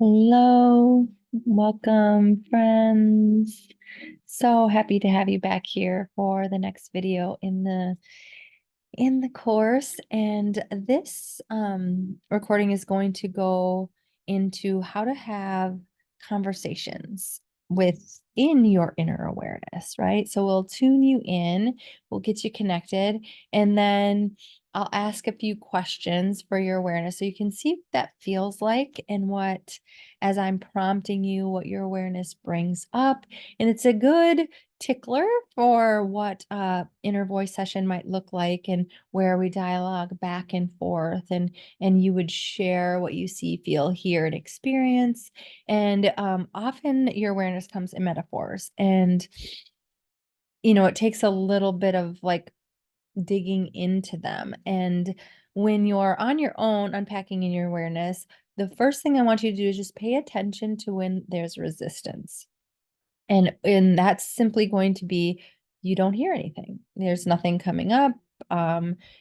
Hello, welcome friends. So happy to have you back here for the next video in the course. And this recording is going to go into how to have conversations within your inner awareness, right? So we'll tune you in, we'll get you connected, and then I'll ask a few questions for your awareness so you can see what that feels like and what, as I'm prompting you, what your awareness brings up. And it's a good tickler for what inner voice session might look like, and where we dialogue back and forth, and you would share what you see, feel, hear, and experience. And often your awareness comes in metaphors, and it takes a little bit of like digging into them. And when you're on your own unpacking in your awareness, the first thing I want you to do is just pay attention to when there's resistance. And that's simply going to be, you don't hear anything. There's nothing coming up.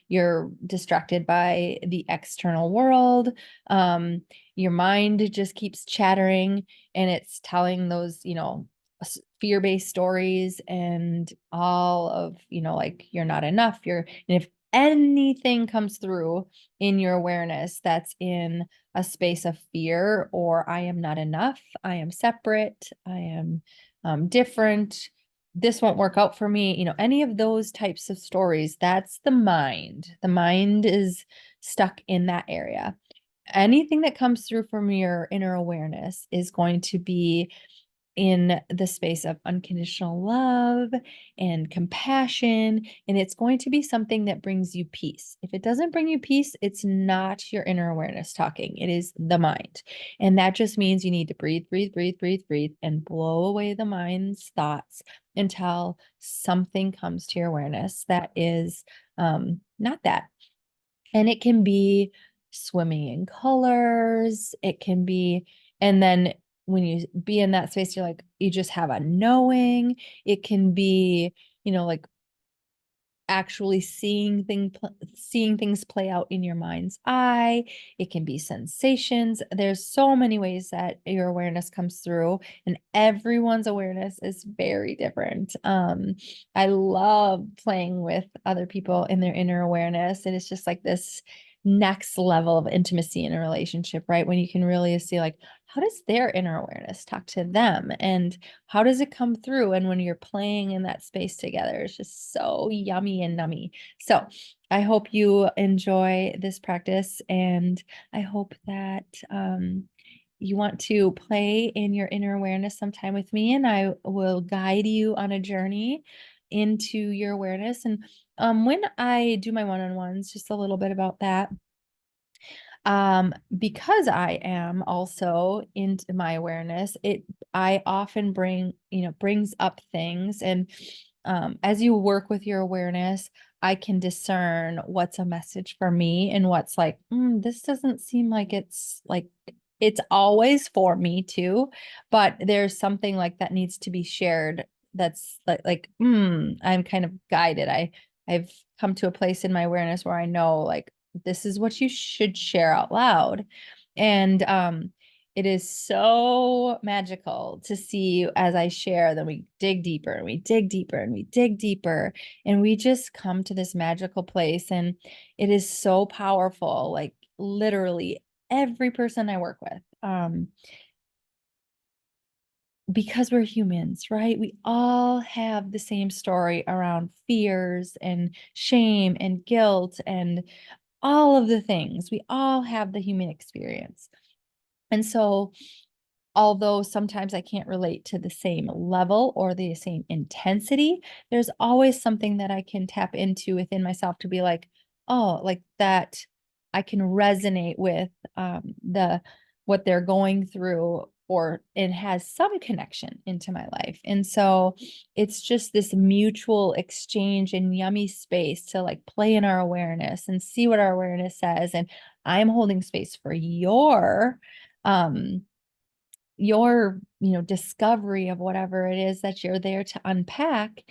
You're distracted by the external world. Your mind just keeps chattering, and it's telling those, fear-based stories and all of, like you're not enough. And if anything comes through in your awareness that's in a space of fear, or I am not enough, I am separate, I am different, this won't work out for me, any of those types of stories, that's the mind. The mind is stuck in that area. Anything that comes through from your inner awareness is going to be in the space of unconditional love and compassion. And it's going to be something that brings you peace. If it doesn't bring you peace, it's not your inner awareness talking, it is the mind. And that just means you need to breathe, breathe, breathe, breathe, breathe, and blow away the mind's thoughts until something comes to your awareness that is not that. And it can be swimming in colors. It can be, and then when you be in that space, you're like, you just have a knowing. It can be, like actually seeing things play out in your mind's eye. It can be sensations. There's so many ways that your awareness comes through, and everyone's awareness is very different. I love playing with other people in their inner awareness, and it's just like this next level of intimacy in a relationship, right? When you can really see, like, how does their inner awareness talk to them, and how does it come through? And when you're playing in that space together, it's just so yummy and nummy. So I hope you enjoy this practice, and I hope that you want to play in your inner awareness sometime with me, and I will guide you on a journey into your awareness. And when I do my one-on-ones, just a little bit about that. Because I am also into my awareness, I often brings up things. And as you work with your awareness, I can discern what's a message for me and what's like, this doesn't seem like it's always for me too, but there's something like that needs to be shared. That's I'm kind of guided. I've come to a place in my awareness where I know, like, this is what you should share out loud. And it is so magical to see as I share, then we dig deeper and we dig deeper and we dig deeper, and we just come to this magical place. And it is so powerful. Like, literally every person I work with, because we're humans, right? We all have the same story around fears and shame and guilt and all of the things. We all have the human experience. And so, although sometimes I can't relate to the same level or the same intensity, there's always something that I can tap into within myself to be like, oh, like that I can resonate with the what they're going through, or it has some connection into my life. And so it's just this mutual exchange and yummy space to like play in our awareness and see what our awareness says. And I'm holding space for um discovery of whatever it is that you're there to unpack.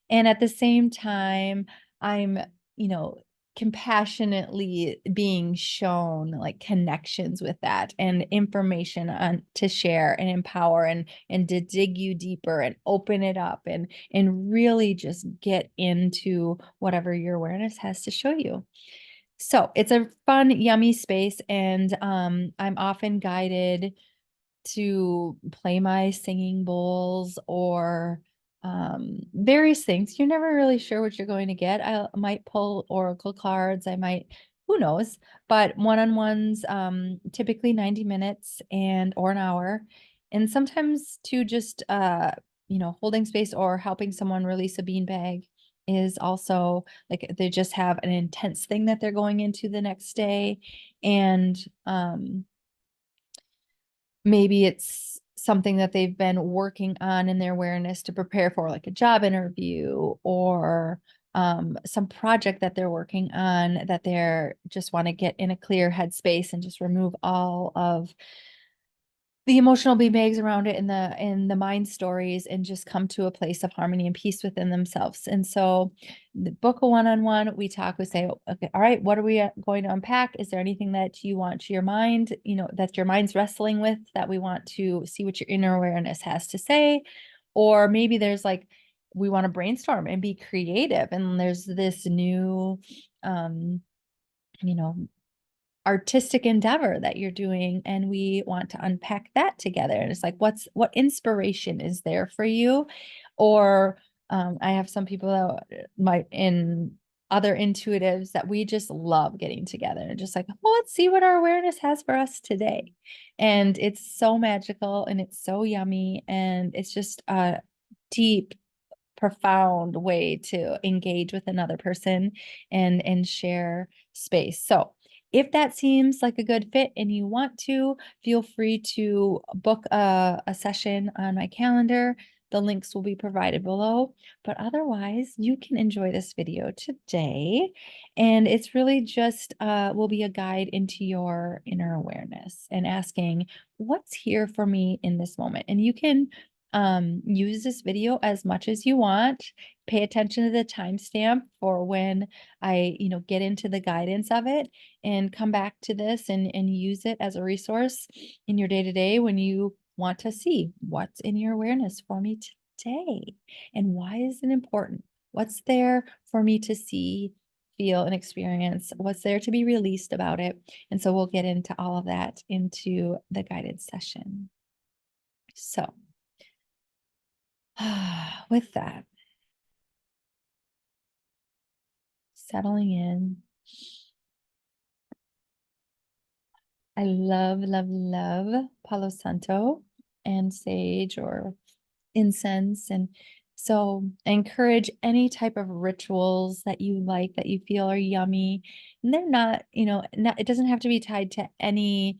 And at the same time, I'm, you know, compassionately being shown like connections with that and information on to share and empower and to dig you deeper and open it up and really just get into whatever your awareness has to show you. So it's a fun, yummy space, and I'm often guided to play my singing bowls or various things. You're never really sure what you're going to get. I might pull oracle cards. I might, who knows? But one-on-ones, typically 90 minutes and or an hour. And sometimes to just holding space or helping someone release a beanbag is also like they just have an intense thing that they're going into the next day. And maybe it's something that they've been working on in their awareness to prepare for, like a job interview or some project that they're working on that they're just want to get in a clear headspace and just remove all of the emotional beanbags around it and the mind stories and just come to a place of harmony and peace within themselves. And so the book a one-on-one, we talk, we say, okay, all right, what are we going to unpack? Is there anything that you want your mind, that your mind's wrestling with that we want to see what your inner awareness has to say? Or maybe there's like, we want to brainstorm and be creative. And there's this new, you know, artistic endeavor that you're doing and we want to unpack that together. And it's like, what inspiration is there for you? Or I have some people that might in other intuitives that we just love getting together and just like, well, let's see what our awareness has for us today. And it's so magical and it's so yummy and it's just a deep profound way to engage with another person and share space. So if that seems like a good fit and you want to, feel free to book a session on my calendar. The links will be provided below, but otherwise you can enjoy this video today. And it's really just will be a guide into your inner awareness and asking what's here for me in this moment. And you can use this video as much as you want. Pay attention to the timestamp for when I, get into the guidance of it and come back to this and use it as a resource in your day-to-day when you want to see what's in your awareness for me today and why is it important? What's there for me to see, feel, and experience? What's there to be released about it? And so we'll get into all of that into the guided session. So with that, settling in. I love, love, love Palo Santo and sage or incense. And so I encourage any type of rituals that you like, that you feel are yummy. And they're not, it doesn't have to be tied to any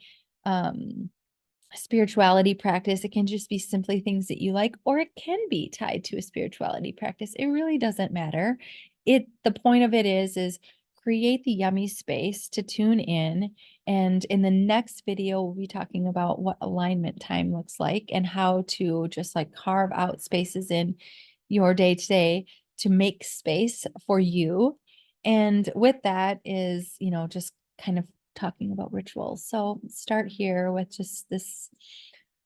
spirituality practice. It can just be simply things that you like, or it can be tied to a spirituality practice. It really doesn't matter. The point of it is create the yummy space to tune in. And in the next video, we'll be talking about what alignment time looks like and how to just like carve out spaces in your day to day to make space for you. And with that is, just kind of talking about rituals. So start here with just this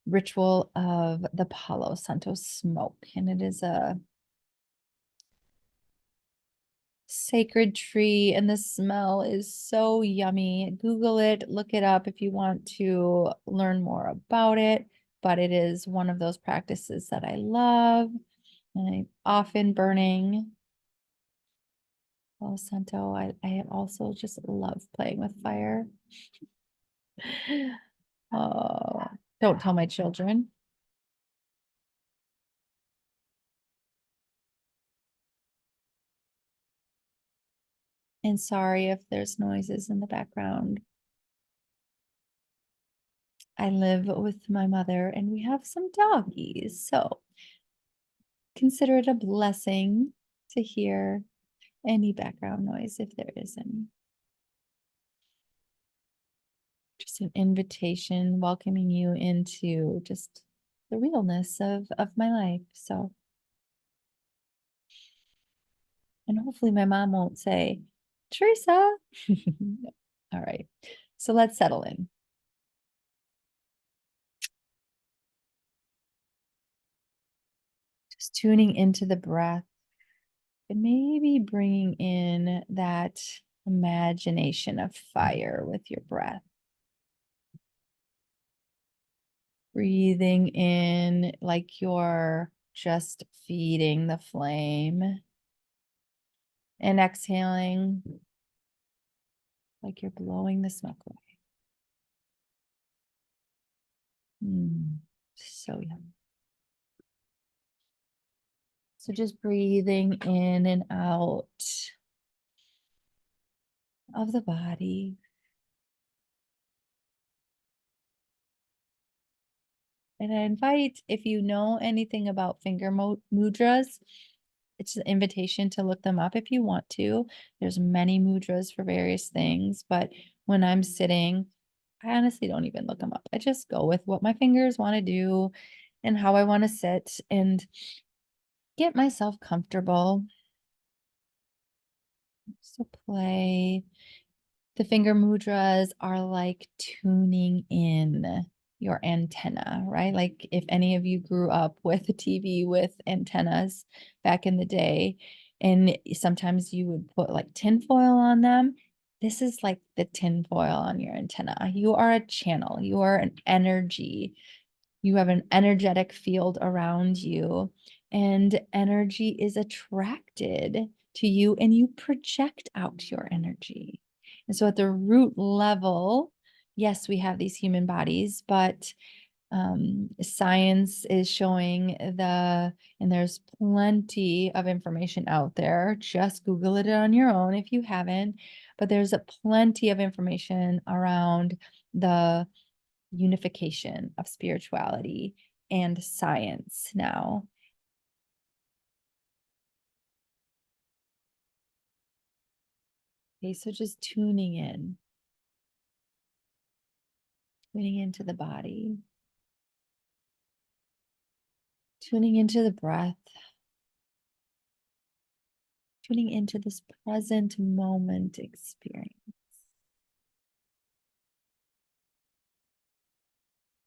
ritual of the Palo Santo smoke. And it is a sacred tree and the smell is so yummy. Google it, look it up if you want to learn more about it. But it is one of those practices that I love. And I'm often burning Palo Santo. I also just love playing with fire. Oh, don't tell my children. And sorry if there's noises in the background. I live with my mother and we have some doggies, so consider it a blessing to hear any background noise if there is any. Just an invitation welcoming you into just the realness of my life. And hopefully my mom won't say, Teresa. All right. So let's settle in. Just tuning into the breath and maybe bringing in that imagination of fire with your breath. Breathing in like you're just feeding the flame, and exhaling like you're blowing the smoke away. So yum. So just breathing in and out of the body. And I invite, if you know anything about finger mudras, it's an invitation to look them up if you want to. There's many mudras for various things, but when I'm sitting, I honestly don't even look them up. I just go with what my fingers want to do and how I want to sit and get myself comfortable. So play. The finger mudras are like tuning in your antenna, right? Like if any of you grew up with a TV with antennas back in the day, and sometimes you would put like tinfoil on them. This is like the tinfoil on your antenna. You are a channel, you are an energy. You have an energetic field around you, and energy is attracted to you, and you project out your energy. And so at the root level, yes, we have these human bodies, but science is showing and there's plenty of information out there. Just Google it on your own if you haven't, but there's plenty of information around the unification of spirituality and science now. Okay, so just tuning into the body, tuning into the breath, tuning into this present moment experience.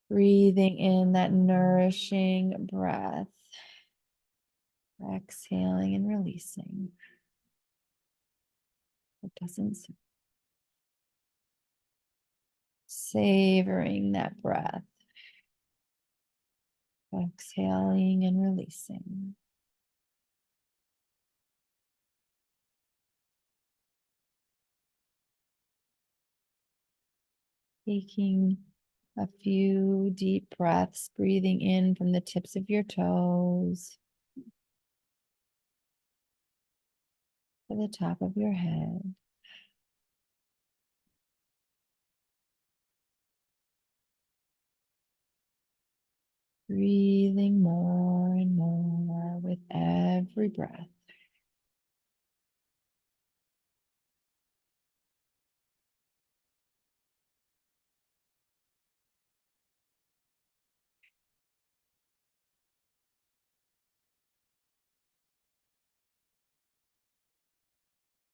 Breathing in that nourishing breath, exhaling and releasing. It doesn't savoring that breath, exhaling and releasing. Taking a few deep breaths, breathing in from the tips of your toes to the top of your head. Breathing more and more with every breath.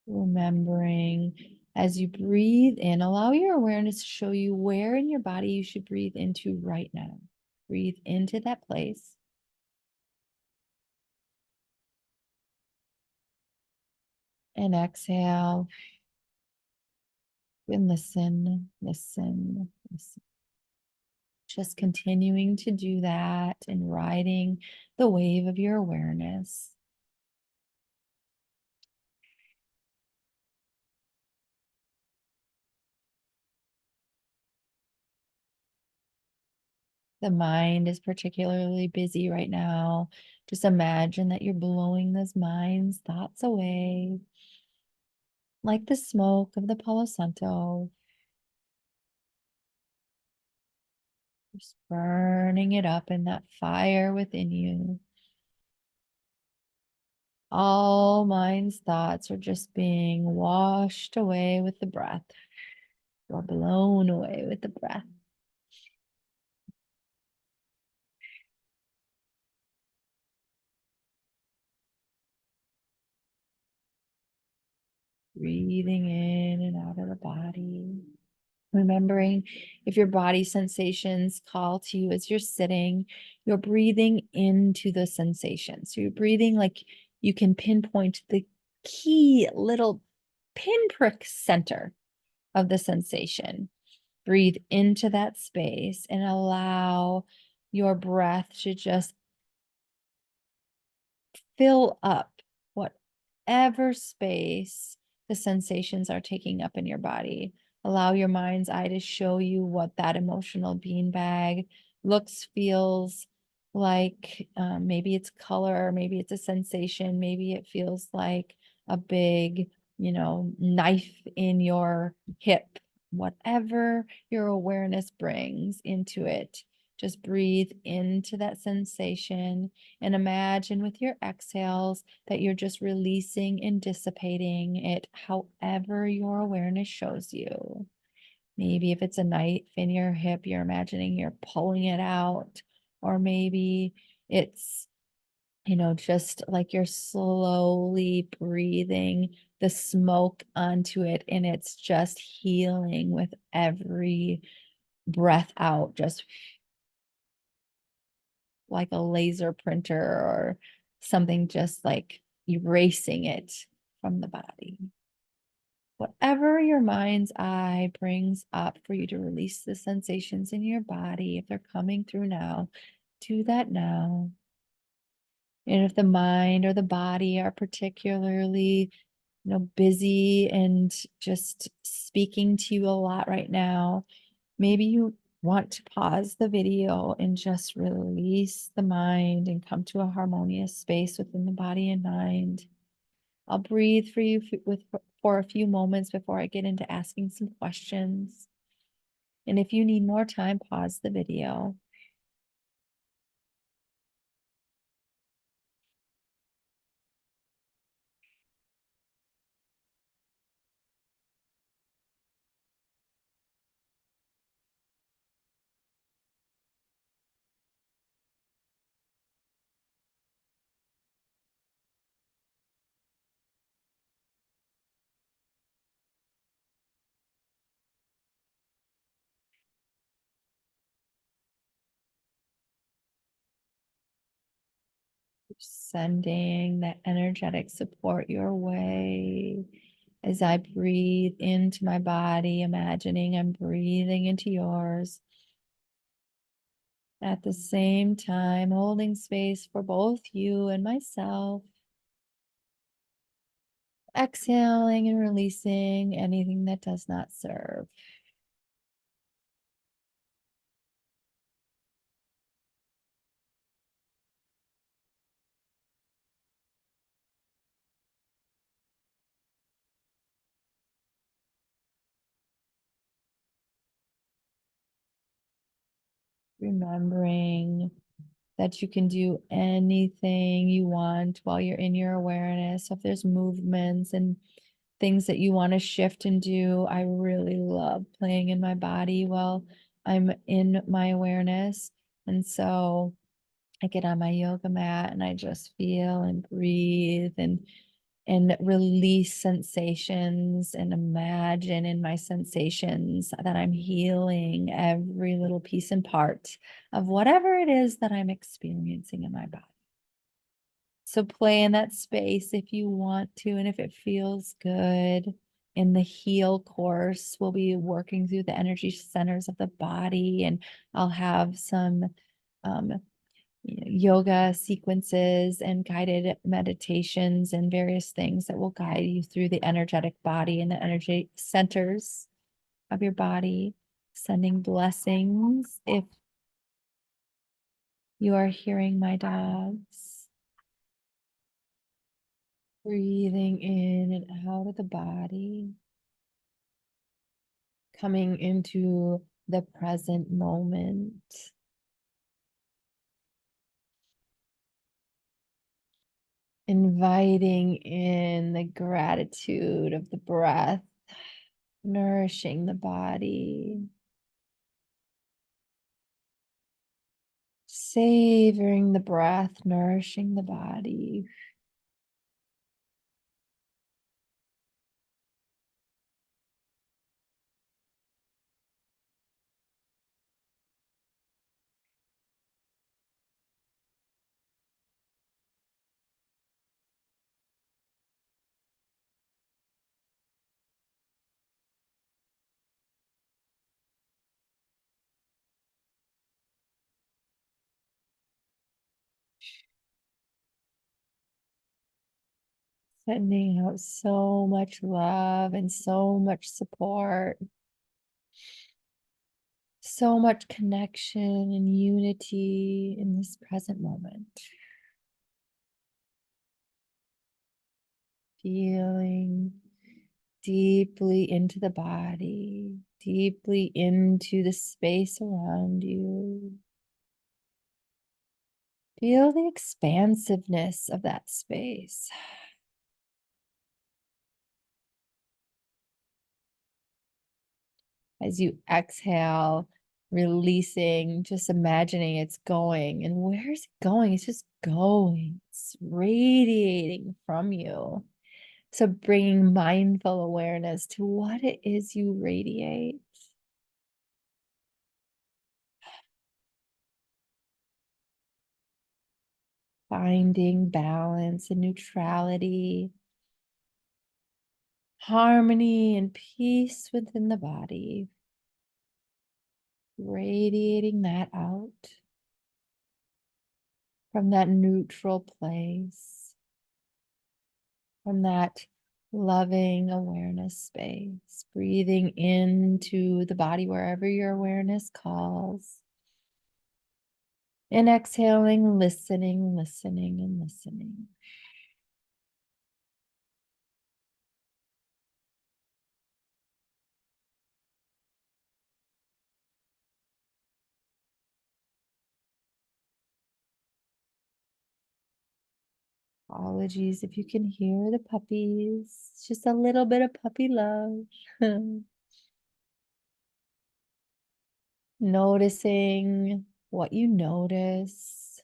Remembering as you breathe in, allow your awareness to show you where in your body you should breathe into right now. Breathe into that place. And exhale. And listen, listen, listen. Just continuing to do that and riding the wave of your awareness. The mind is particularly busy right now. Just imagine that you're blowing those mind's thoughts away, like the smoke of the Palo Santo. Just burning it up in that fire within you. All mind's thoughts are just being washed away with the breath, or blown away with the breath. breathing in and out of the body. Remembering if your body sensations call to you as you're sitting, you're breathing into the sensation. So you're breathing like you can pinpoint the key little pinprick center of the sensation. Breathe into that space and allow your breath to just fill up whatever space the sensations are taking up in your body. Allow your mind's eye to show you what that emotional beanbag looks, feels like. Maybe it's color, maybe it's a sensation, maybe it feels like a big, knife in your hip. Whatever your awareness brings into it, just breathe into that sensation and imagine with your exhales that you're just releasing and dissipating it however your awareness shows you. Maybe if it's a knife in your hip, you're imagining you're pulling it out, or maybe it's, just like you're slowly breathing the smoke onto it and it's just healing with every breath out, just like a laser printer or something, just like erasing it from the body. Whatever your mind's eye brings up for you to release the sensations in your body, if they're coming through now, do that now. And if the mind or the body are particularly, busy and just speaking to you a lot right now, maybe you want to pause the video and just release the mind and come to a harmonious space within the body and mind. I'll breathe for you for a few moments before I get into asking some questions. And if you need more time, pause the video. Sending that energetic support your way as I breathe into my body, imagining I'm breathing into yours. At the same time, holding space for both you and myself. Exhaling and releasing anything that does not serve. Remembering that you can do anything you want while you're in your awareness. So if there's movements and things that you want to shift and do, I really love playing in my body while I'm in my awareness. And so I get on my yoga mat and I just feel and breathe and release sensations and imagine in my sensations that I'm healing every little piece and part of whatever it is that I'm experiencing in my body. So play in that space if you want to, and if it feels good. In the heal course, we'll be working through the energy centers of the body, and I'll have some um, yoga sequences and guided meditations and various things that will guide you through the energetic body and the energy centers of your body, sending blessings if you are hearing my dogs. Breathing in and out of the body, coming into the present moment. Inviting in the gratitude of the breath, nourishing the body. Savoring the breath, nourishing the body. Sending out so much love and so much support, so much connection and unity in this present moment. Feeling deeply into the body, deeply into the space around you. Feel the expansiveness of that space. As you exhale, releasing, just imagining it's going. And where is it going? It's just going. It's radiating from you. So bringing mindful awareness to what it is you radiate. Finding balance and neutrality, harmony and peace within the body. Radiating that out from that neutral place, from that loving awareness space, breathing into the body wherever your awareness calls, and exhaling, listening, listening, and listening. Apologies if you can hear the puppies. It's just a little bit of puppy love. Noticing what you notice.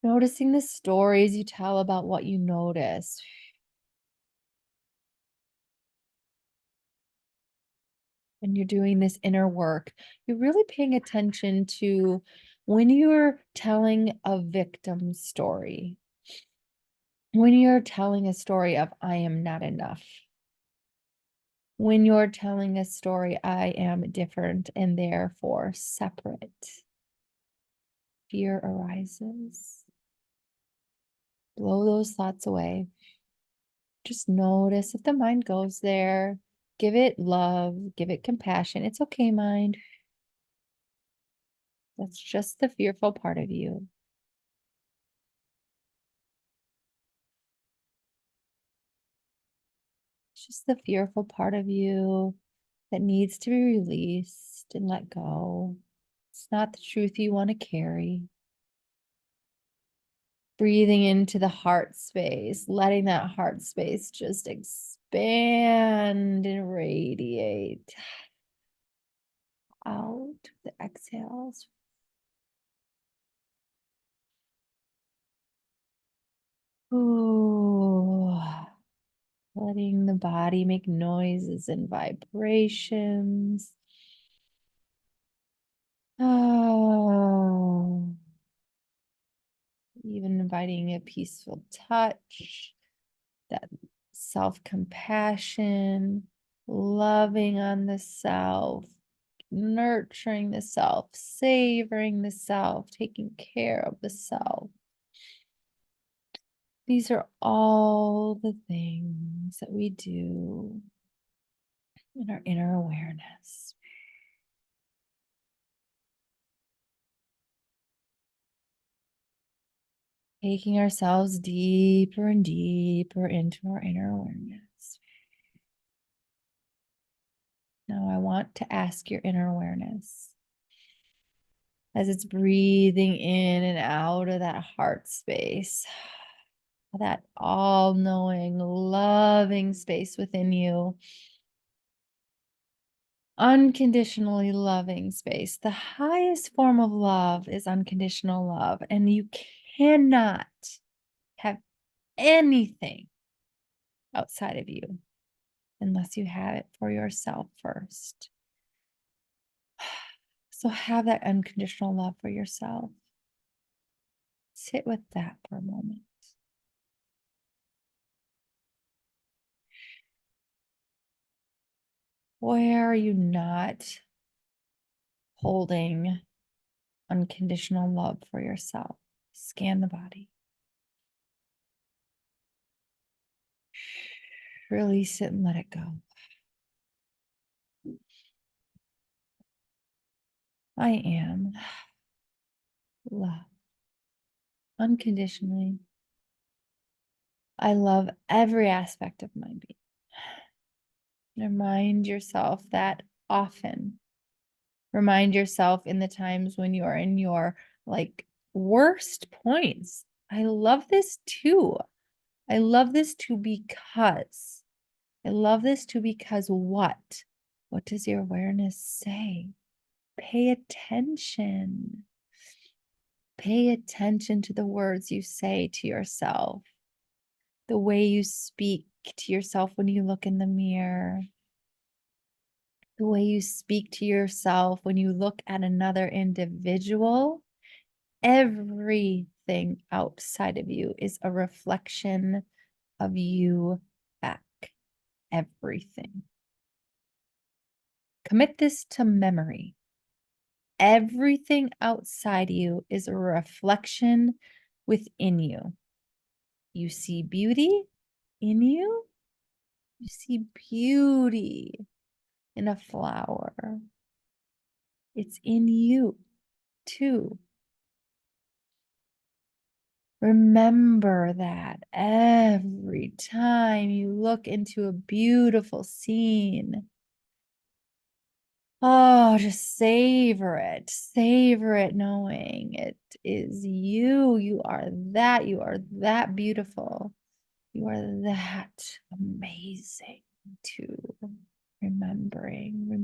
Noticing the stories you tell about what you notice. And you're doing this inner work, you're really paying attention to when you're telling a victim story, when you're telling a story of I am not enough, when you're telling a story, I am different and therefore separate, fear arises. Blow those thoughts away. Just notice if the mind goes there. Give it love, give it compassion. It's okay, mind. That's just the fearful part of you. It's just the fearful part of you that needs to be released and let go. It's not the truth you want to carry. Breathing into the heart space, letting that heart space just expand and radiate out with the exhales. Ooh. Letting the body make noises and vibrations. Oh, even inviting a peaceful touch, that self-compassion, loving on the self, nurturing the self, savoring the self, taking care of the self. These are all the things that we do in our inner awareness. Taking ourselves deeper and deeper into our inner awareness. Now I want to ask your inner awareness, as it's breathing in and out of that heart space, that all-knowing, loving space within you, unconditionally loving space. The highest form of love is unconditional love, and you cannot have anything outside of you unless you have it for yourself first. So have that unconditional love for yourself. Sit with that for a moment. Where are you not holding unconditional love for yourself. Scan the body. Release it and let it go. I am love unconditionally. I love every aspect of my being. Remind yourself that often. Remind yourself in the times when you are in your worst points. I love this too. I love this too because what? What does your awareness say? Pay attention. Pay attention to the words you say to yourself, the way you speak to yourself when you look in the mirror, the way you speak to yourself when you look at another individual. Everything outside of you is a reflection of you back. Everything. Commit this to memory. Everything outside you is a reflection within you. You see beauty in you. You see beauty in a flower. It's in you too. Remember that every time you look into a beautiful scene. Oh, just savor it, knowing it is you. You are that beautiful. You are that amazing too. Remembering.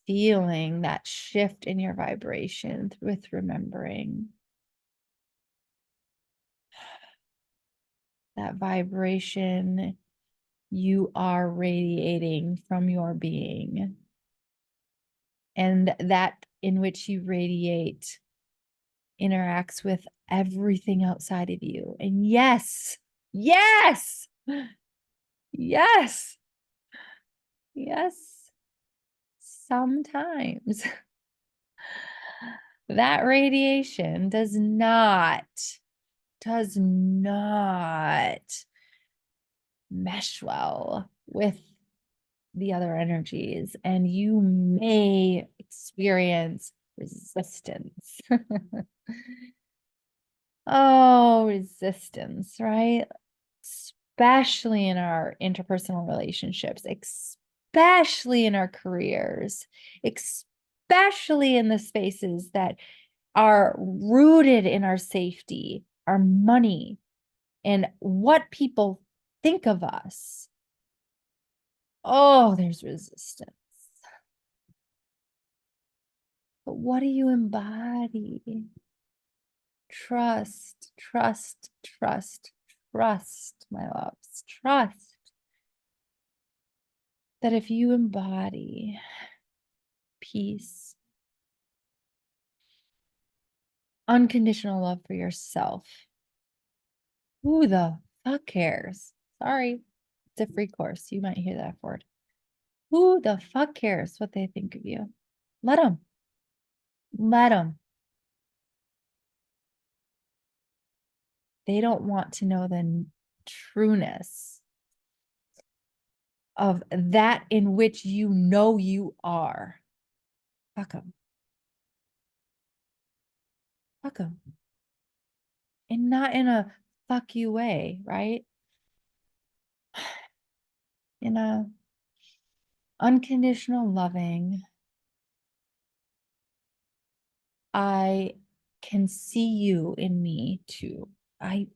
Feeling that shift in your vibration with remembering. That vibration you are radiating from your being. And that in which you radiate interacts with everything outside of you. And yes, sometimes that radiation does not mesh well with the other energies, and you may experience resistance. Oh, resistance, right? Especially in our interpersonal relationships, especially in our careers, especially in the spaces that are rooted in our safety, our money, and what people think of us. Oh, there's resistance. But what do you embody? Trust, my loves. Trust that if you embody peace, unconditional love for yourself, who the fuck cares? Sorry, it's a free course. You might hear that word. Who the fuck cares what they think of you? Let them. They don't want to know the trueness of that in which you know you are. Fuck them. And not in a fuck you way, right? In a unconditional loving, I can see you in me too. I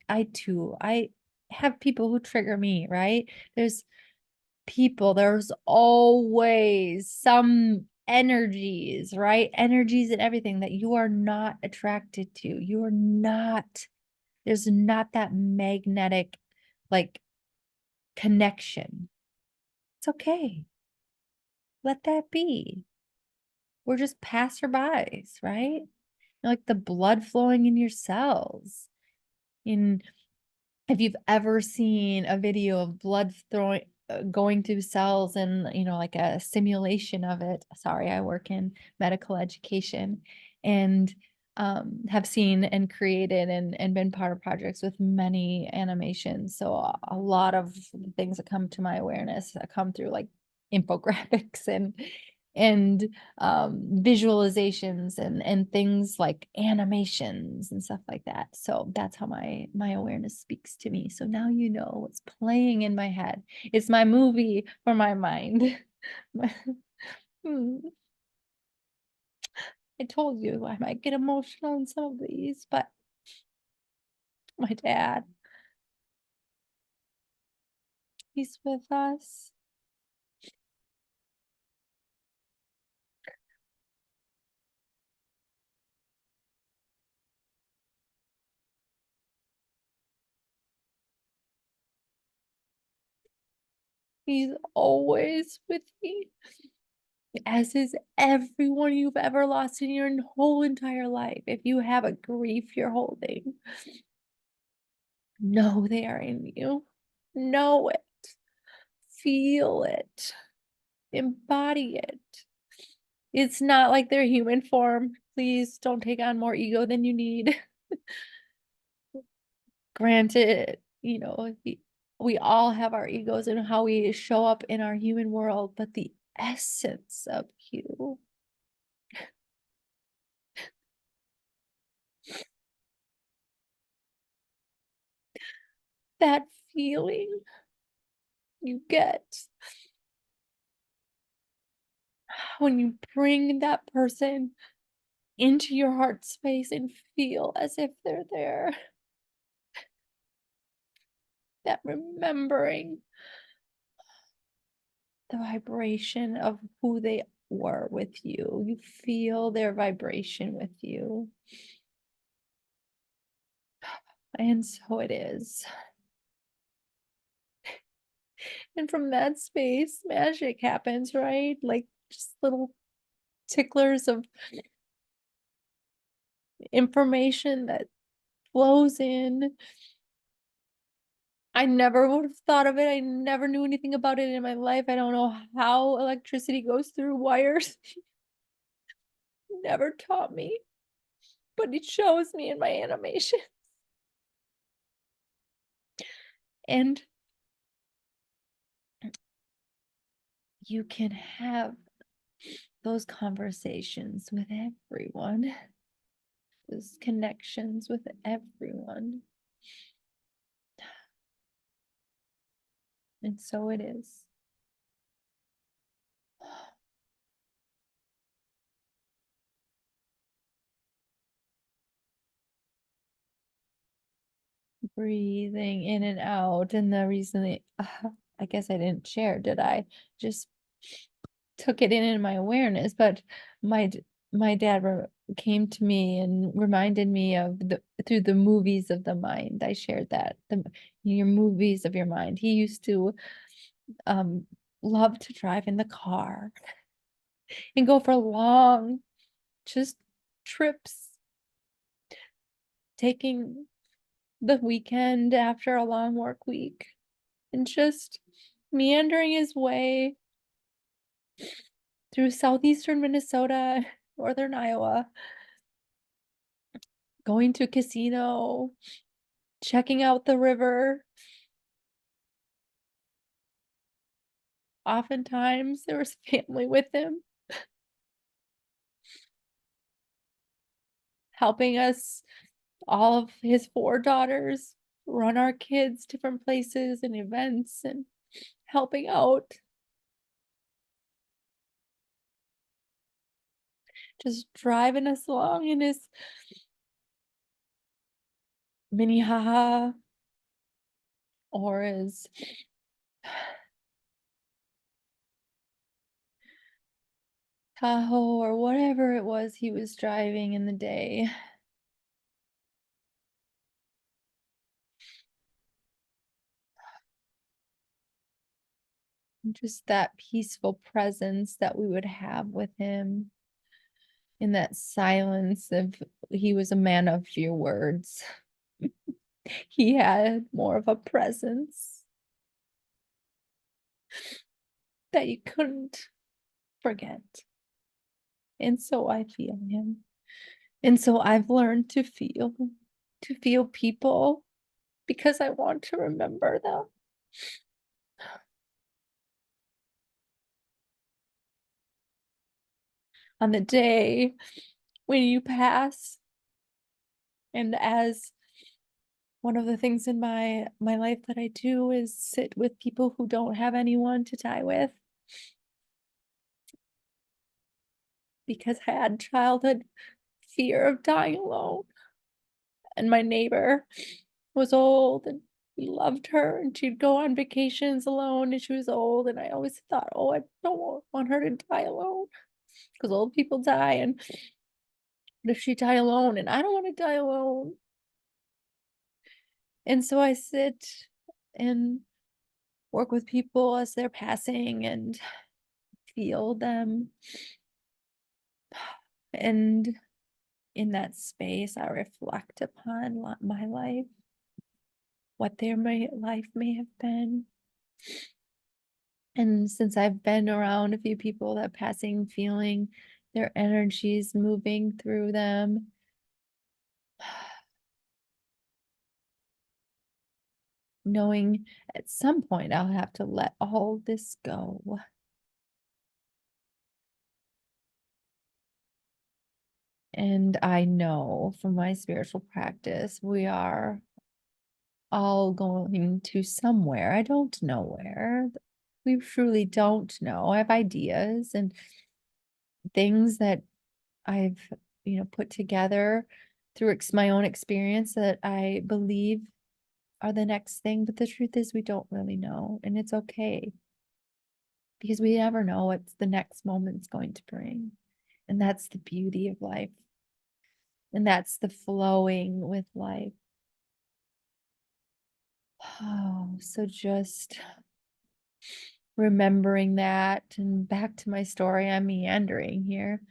have people who trigger me, right? There's always some energies, right? Energies and everything that you are not attracted to. There's not that magnetic connection. It's okay. Let that be. We're just passerbys, right? Like the blood flowing in your cells, in if you've ever seen a video of blood throwing going through cells and, like a simulation of it. Sorry, I work in medical education and have seen and created and been part of projects with many animations. So a lot of the things that come to my awareness come through like infographics and visualizations and things like animations and stuff like that. So that's how my awareness speaks to me. So now you know what's playing in my head. It's my movie for my mind. Hmm. I told you I might get emotional in some of these, but my dad, he's with us. He's always with me, as is everyone you've ever lost in your whole entire life. If you have a grief you're holding, know they are in you. Know it. Feel it. Embody it. It's not like their human form. Please don't take on more ego than you need. Granted, we all have our egos and how we show up in our human world, but the essence of you, that feeling you get when you bring that person into your heart space and feel as if they're there, that remembering the vibration of who they were with you. You feel their vibration with you. And so it is. And from that space, magic happens, right? Like just little ticklers of information that flows in. I never would have thought of it. I never knew anything about it in my life. I don't know how electricity goes through wires. Never taught me, but it shows me in my animation. And you can have those conversations with everyone, those connections with everyone. And so it is. Breathing in and out. And the reason I guess I didn't share, did I? Just took it in my awareness, but my dad came to me and reminded me of through the movies of the mind. I shared that your movies of your mind. He used to um love to drive in the car and go for long just trips, taking the weekend after a long work week and just meandering his way through southeastern Minnesota, northern Iowa, going to a casino, checking out the river. Oftentimes there was family with him, helping us, all of his four daughters, run our kids different places and events and helping out. Just driving us along in his Minnehaha or his Tahoe or whatever it was he was driving in the day. Just that peaceful presence that we would have with him in that silence of he was a man of few words. He had more of a presence that you couldn't forget. And so I feel him. And so I've learned to feel people because I want to remember them. On the day when you pass, and as one of the things in my life that I do is sit with people who don't have anyone to die with, because I had childhood fear of dying alone. And my neighbor was old and we loved her and she'd go on vacations alone and she was old and I always thought, oh, I don't want her to die alone because old people die and what if she die alone and I don't want to die alone. And so I sit and work with people as they're passing and feel them. And in that space, I reflect upon my life, what life may have been. And since I've been around a few people that passing, feeling their energies moving through them, knowing at some point I'll have to let all this go. And I know from my spiritual practice, we are all going to somewhere. I don't know where. We truly don't know. I have ideas and things that I've, put together through my own experience that I believe are the next thing. But the truth is, we don't really know. And it's okay because we never know what the next moment's going to bring. And that's the beauty of life. And that's the flowing with life. Oh, so just remembering that and back to my story, I'm meandering here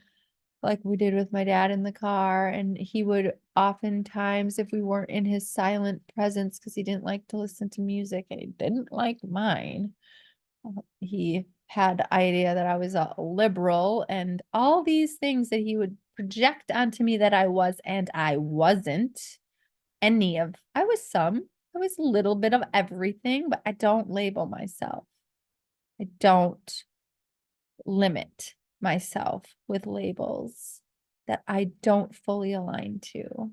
like we did with my dad in the car. And he would oftentimes, if we weren't in his silent presence, because he didn't like to listen to music and he didn't like mine, he had the idea that I was a liberal and all these things that he would project onto me that I was, and I wasn't I was I was a little bit of everything, but I don't label myself. I don't limit myself with labels that I don't fully align to.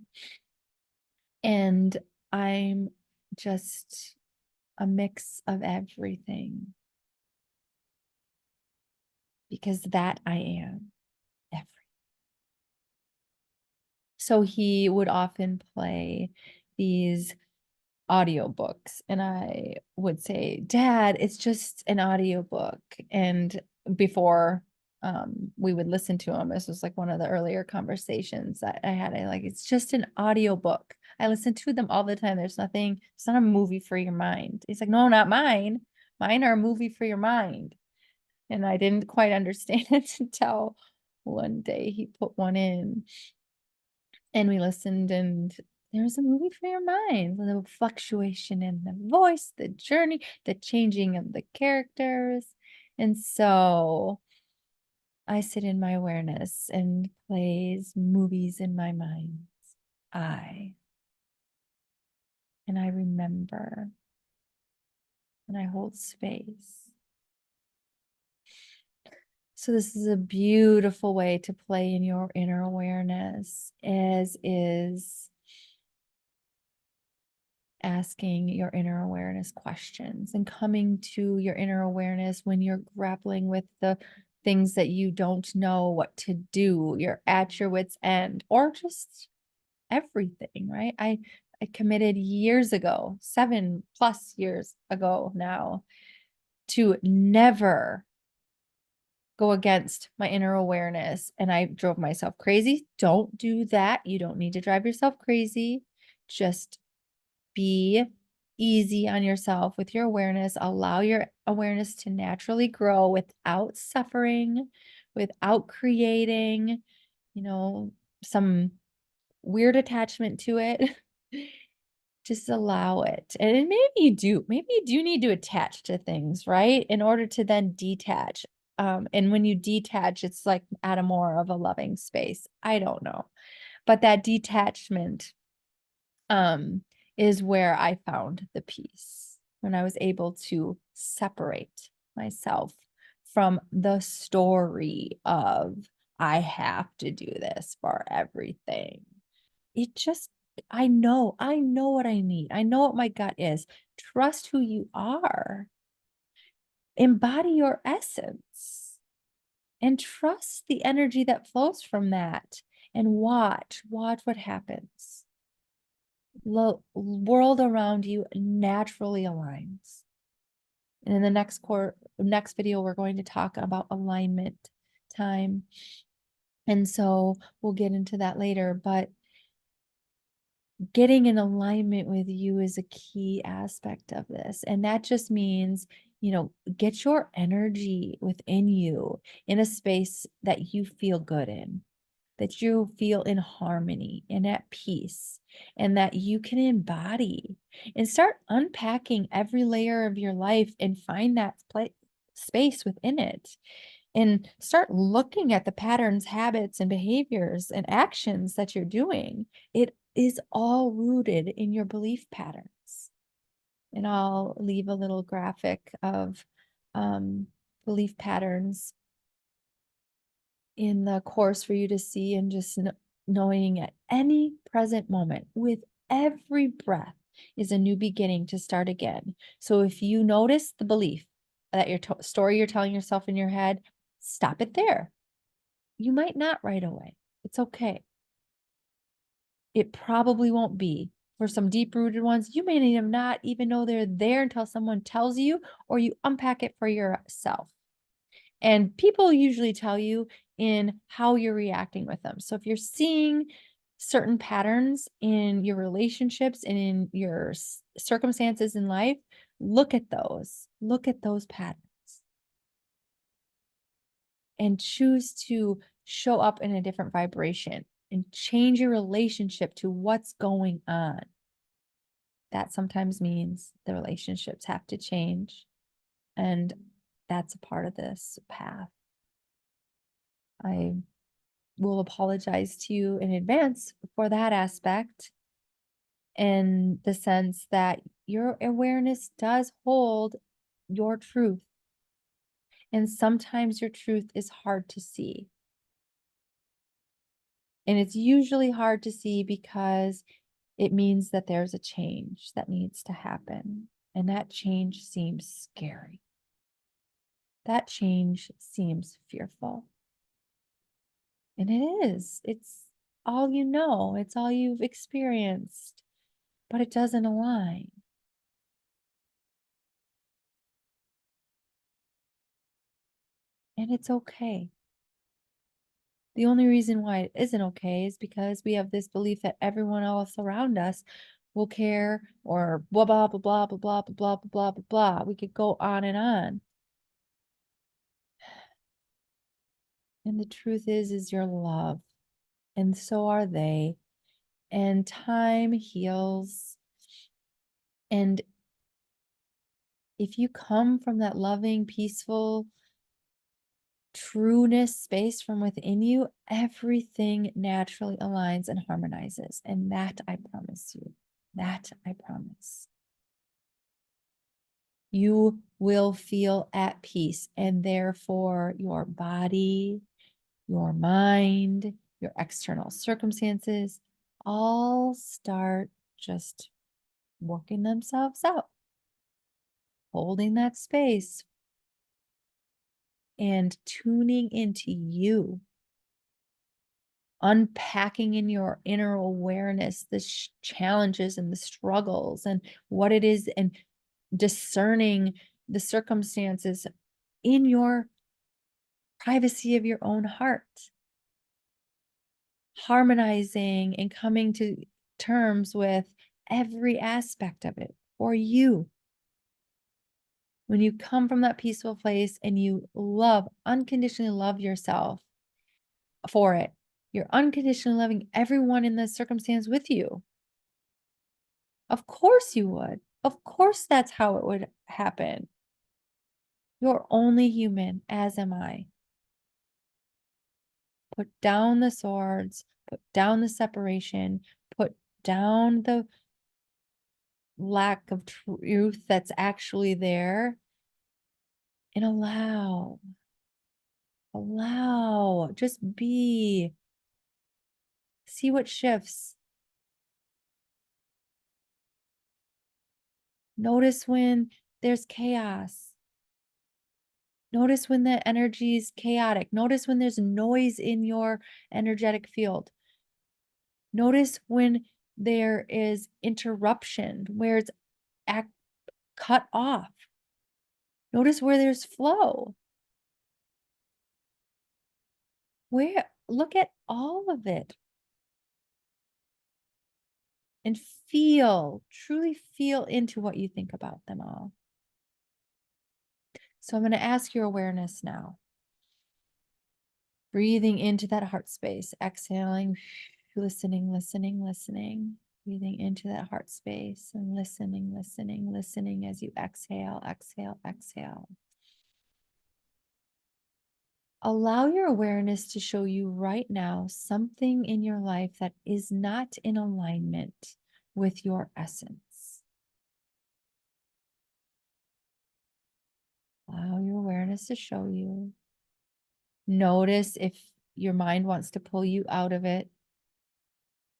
And I'm just a mix of everything because that I am everything. So he would often play these audiobooks and I would say, "Dad, it's just an audiobook." And before we would listen to him, this was like one of the earlier conversations that I had. I like, it's just an audiobook. I listen to them all the time. There's nothing, it's not a movie for your mind. He's like, "No, not mine. Mine are a movie for your mind." And I didn't quite understand it until one day he put one in and we listened, and there's a movie for your mind. The fluctuation in the voice, the journey, the changing of the characters. And so I sit in my awareness and plays movies in my mind. I and I remember and I hold space. So this is a beautiful way to play in your inner awareness, as is asking your inner awareness questions and coming to your inner awareness when you're grappling with the things that you don't know what to do. You're at your wit's end, or just everything, right? I committed years ago, 7+ years ago now, to never go against my inner awareness, and I drove myself crazy. Don't do that. You don't need to drive yourself crazy. Just be easy on yourself with your awareness. Allow your awareness to naturally grow without suffering, without creating, some weird attachment to it. Just allow it. And maybe you do need to attach to things, right? In order to then detach. And when you detach, it's like at a more of a loving space. I don't know. But that detachment um is where I found the peace when I was able to separate myself from the story of I have to do this for everything. It just I know what I need. I know what my gut is. Trust who you are. Embody your essence and trust the energy that flows from that and watch what happens. World around you naturally aligns. And in the next video, we're going to talk about alignment time. And so we'll get into that later, but getting in alignment with you is a key aspect of this. And that just means, get your energy within you in a space that you feel good in, that you feel in harmony and at peace, and that you can embody and start unpacking every layer of your life and find that space within it. And start looking at the patterns, habits, and behaviors and actions that you're doing. It is all rooted in your belief patterns. And I'll leave a little graphic of belief patterns in the course for you to see, and just knowing at any present moment, with every breath, is a new beginning to start again. So if you notice the belief that your story you're telling yourself in your head, stop it there. You might not right away. It's okay. It probably won't be. For some deep rooted ones, you may not even know they're there until someone tells you, or you unpack it for yourself. And people usually tell you in how you're reacting with them. So if you're seeing certain patterns in your relationships and in your circumstances in life, look at those. Look at those patterns and choose to show up in a different vibration and change your relationship to what's going on. That sometimes means the relationships have to change. And that's a part of this path. I will apologize to you in advance for that aspect, in the sense that your awareness does hold your truth. And sometimes your truth is hard to see. And it's usually hard to see because it means that there's a change that needs to happen. And that change seems scary. That change seems fearful. And it is. It's all you know, it's all you've experienced, but it doesn't align. And it's okay. The only reason why it isn't okay is because we have this belief that everyone else around us will care, or blah, blah, blah, blah, blah, blah, blah, blah, blah, blah, blah. We could go on and on. And the truth is you're love. And so are they. And time heals. And if you come from that loving, peaceful, trueness space from within you, everything naturally aligns and harmonizes. And that I promise you. That I promise. You will feel at peace, and therefore your body, your mind, your external circumstances all start just working themselves out, holding that space and tuning into you, unpacking in your inner awareness the challenges and the struggles and what it is, and discerning the circumstances in your privacy of your own heart, harmonizing and coming to terms with every aspect of it for you. When you come from that peaceful place and you unconditionally love yourself for it, you're unconditionally loving everyone in the circumstance with you. Of course you would. Of course that's how it would happen. You're only human, as am I. Put down the swords, put down the separation, put down the lack of truth that's actually there, and allow, just be, see what shifts. Notice when there's chaos. Notice when the energy is chaotic. Notice when there's noise in your energetic field. Notice when there is interruption, where it's cut off. Notice where there's flow. Look at all of it and truly feel into what you think about them all. So I'm going to ask your awareness now. Breathing into that heart space, exhaling, listening. Breathing into that heart space and listening as you exhale. Allow your awareness to show you right now something in your life that is not in alignment with your essence. Allow your awareness to show you. Notice if your mind wants to pull you out of it.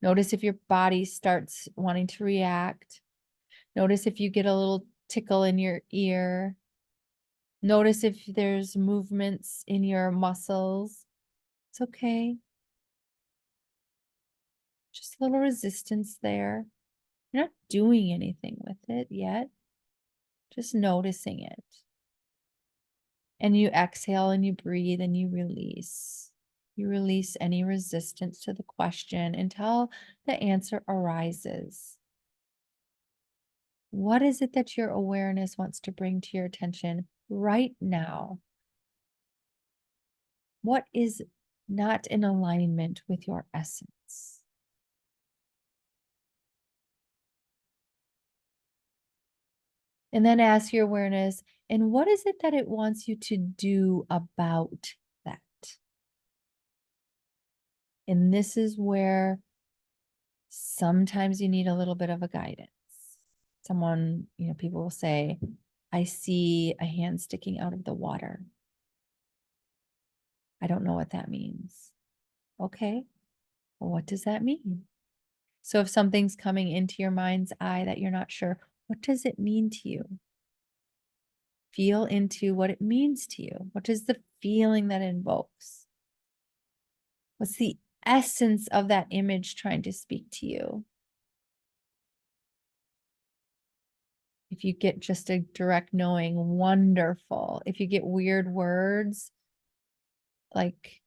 Notice if your body starts wanting to react. Notice if you get a little tickle in your ear. Notice if there's movements in your muscles. It's okay. Just a little resistance there. You're not doing anything with it yet. Just noticing it. And you exhale and you breathe and you release. You release any resistance to the question until the answer arises. What is it that your awareness wants to bring to your attention right now? What is not in alignment with your essence? And then ask your awareness, and what is it that it wants you to do about that? And this is where sometimes you need a little bit of a guidance. Someone, people will say, I see a hand sticking out of the water. I don't know what that means. Okay, well, what does that mean? So if something's coming into your mind's eye that you're not sure, what does it mean to you? Feel into what it means to you. What is the feeling that invokes? What's the essence of that image trying to speak to you? If you get just a direct knowing, wonderful. If you get weird words, like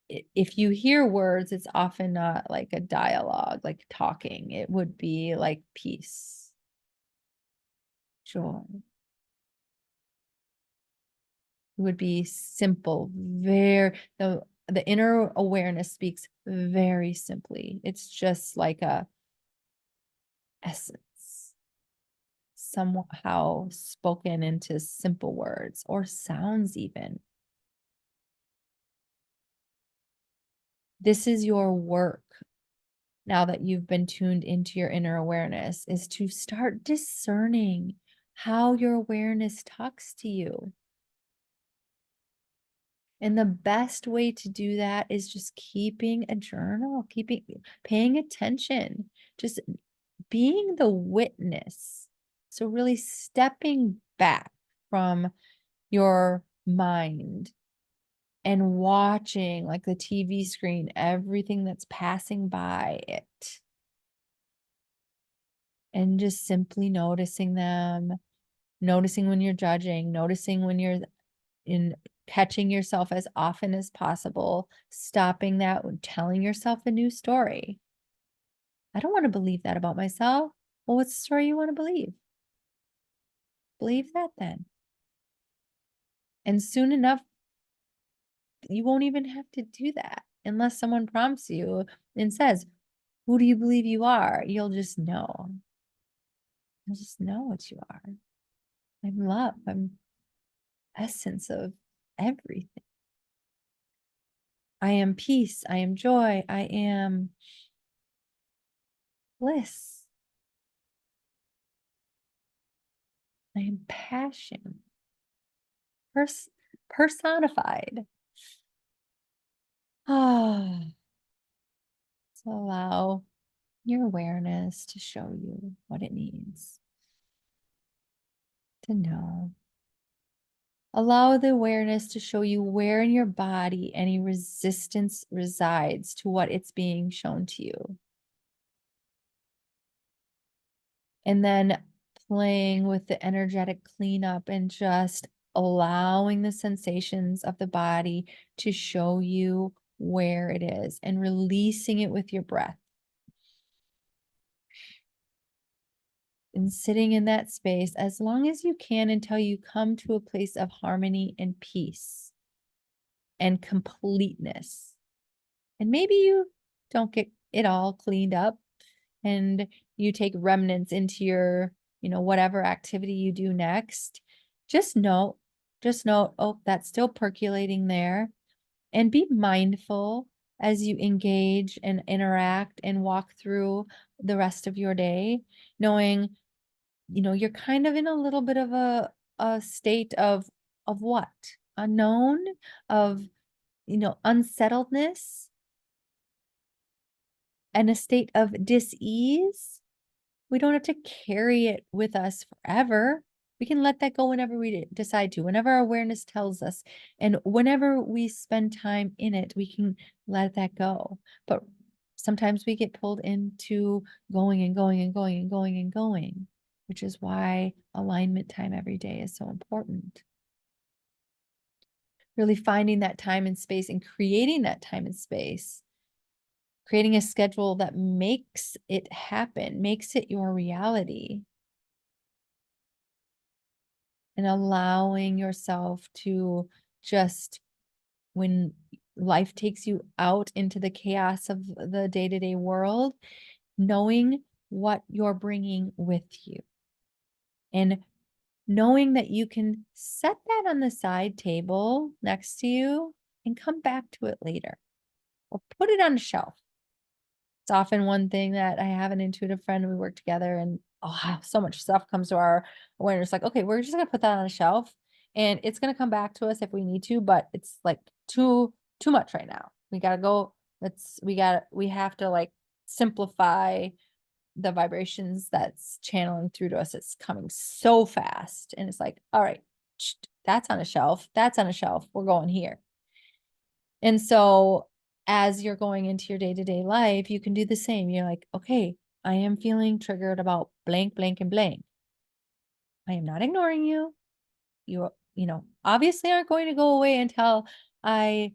if you hear words, it's often not like a dialogue, like talking. It would be like peace, joy. It would be simple, the inner awareness speaks very simply. It's just like a essence, somehow spoken into simple words or sounds even. This is your work now that you've been tuned into your inner awareness, is to start discerning how your awareness talks to you. And the best way to do that is just keeping a journal, paying attention, just being the witness. So really stepping back from your mind and watching, like the TV screen, everything that's passing by it. And just simply noticing them, noticing when you're judging, noticing when you're catching yourself as often as possible, stopping that and telling yourself a new story. I don't want to believe that about myself. Well, what's the story you want to believe? Believe that then. And soon enough, you won't even have to do that unless someone prompts you and says, who do you believe you are? You'll just know. And just know what you are. I'm love. I'm essence of everything. I am peace. I am joy. I am bliss. I am passion. Personified. Ah, to allow your awareness to show you what it needs to know. Allow the awareness to show you where in your body any resistance resides to what it's being shown to you. And then playing with the energetic cleanup and just allowing the sensations of the body to show you where it is and releasing it with your breath. And sitting in that space as long as you can until you come to a place of harmony and peace and completeness. And maybe you don't get it all cleaned up and you take remnants into your, whatever activity you do next. Just note, oh, that's still percolating there. And be mindful as you engage and interact and walk through the rest of your day, knowing, you're kind of in a little bit of a state of what? Unknown, of, unsettledness, and a state of dis-ease. We don't have to carry it with us forever. We can let that go whenever we decide to, whenever our awareness tells us. And whenever we spend time in it, we can let that go. But sometimes we get pulled into going and going and going and going and going, which is why alignment time every day is so important. Really finding that time and space and creating that time and space, creating a schedule that makes it happen, makes it your reality, and allowing yourself to just, when life takes you out into the chaos of the day-to-day world, knowing what you're bringing with you and knowing that you can set that on the side table next to you and come back to it later or put it on a shelf. It's often one thing that I have an intuitive friend, we work together and so much stuff comes to our awareness. Like, okay, we're just gonna put that on a shelf and it's gonna come back to us if we need to, but it's like too much right now. We gotta go. We have to like simplify the vibrations that's channeling through to us. It's coming so fast. And it's like, all right, that's on a shelf. That's on a shelf. We're going here. And so as you're going into your day-to-day life, you can do the same. You're like, okay, I am feeling triggered about blank, blank, and blank. I am not ignoring you. Obviously aren't going to go away until I,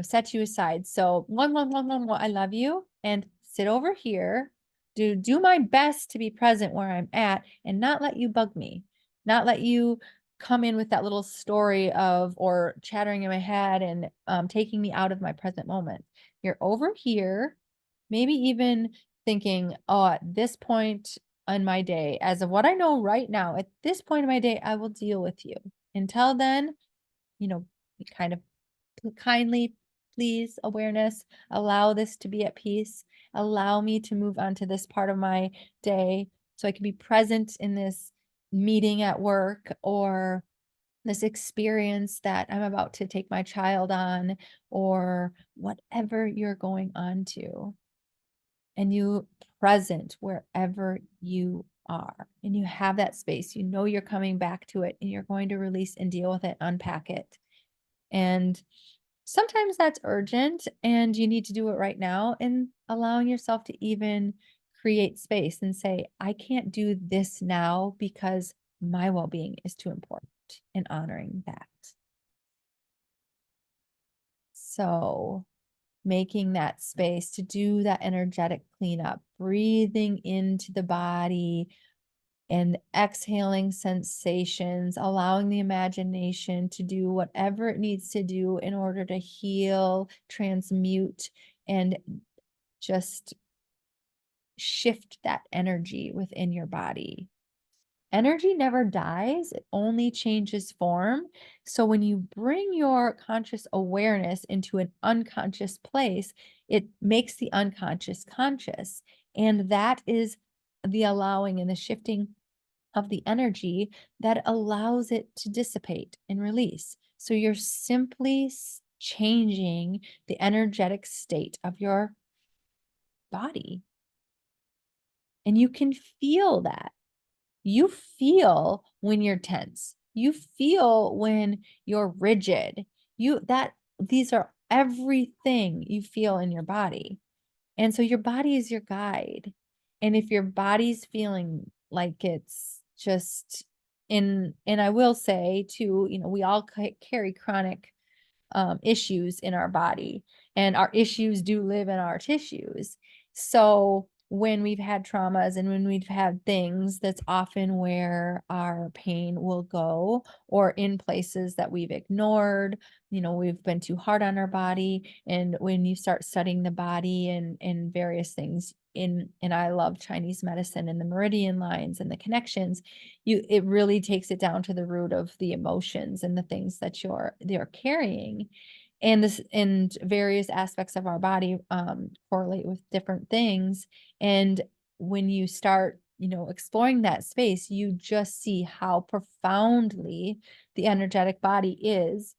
set you aside. So one, I love you and sit over here. Do my best to be present where I'm at and not let you bug me, not let you come in with that little story of or chattering in my head and taking me out of my present moment. You're over here, maybe even thinking, oh, at this point in my day, as of what I know right now, at this point in my day, I will deal with you. Until then, kind of kindly, please, awareness, allow this to be at peace. Allow me to move on to this part of my day so I can be present in this meeting at work or this experience that I'm about to take my child on or whatever you're going on to. And you present wherever you are and you have that space, you're coming back to it and you're going to release and deal with it, unpack it. And sometimes that's urgent and you need to do it right now, and allowing yourself to even create space and say, I can't do this now because my well-being is too important, and honoring that. So making that space to do that energetic cleanup, breathing into the body and exhaling sensations, allowing the imagination to do whatever it needs to do in order to heal, transmute, and just shift that energy within your body. Energy never dies, it only changes form. So when you bring your conscious awareness into an unconscious place, it makes the unconscious conscious. And that is the allowing and the shifting of the energy that allows it to dissipate and release. So you're simply changing the energetic state of your body. And you can feel that. You feel when you're tense. You feel when you're rigid. These are everything you feel in your body. And so your body is your guide. And if your body's feeling like it's just and I will say too, we all carry chronic issues in our body, and our issues do live in our tissues. So when we've had traumas and when we've had things, that's often where our pain will go, or in places that we've ignored. We've been too hard on our body. And when you start studying the body and various things, and I love Chinese medicine and the meridian lines and the connections, it really takes it down to the root of the emotions and the things that they're carrying. And this and various aspects of our body correlate with different things. And when you start exploring that space, you just see how profoundly the energetic body is.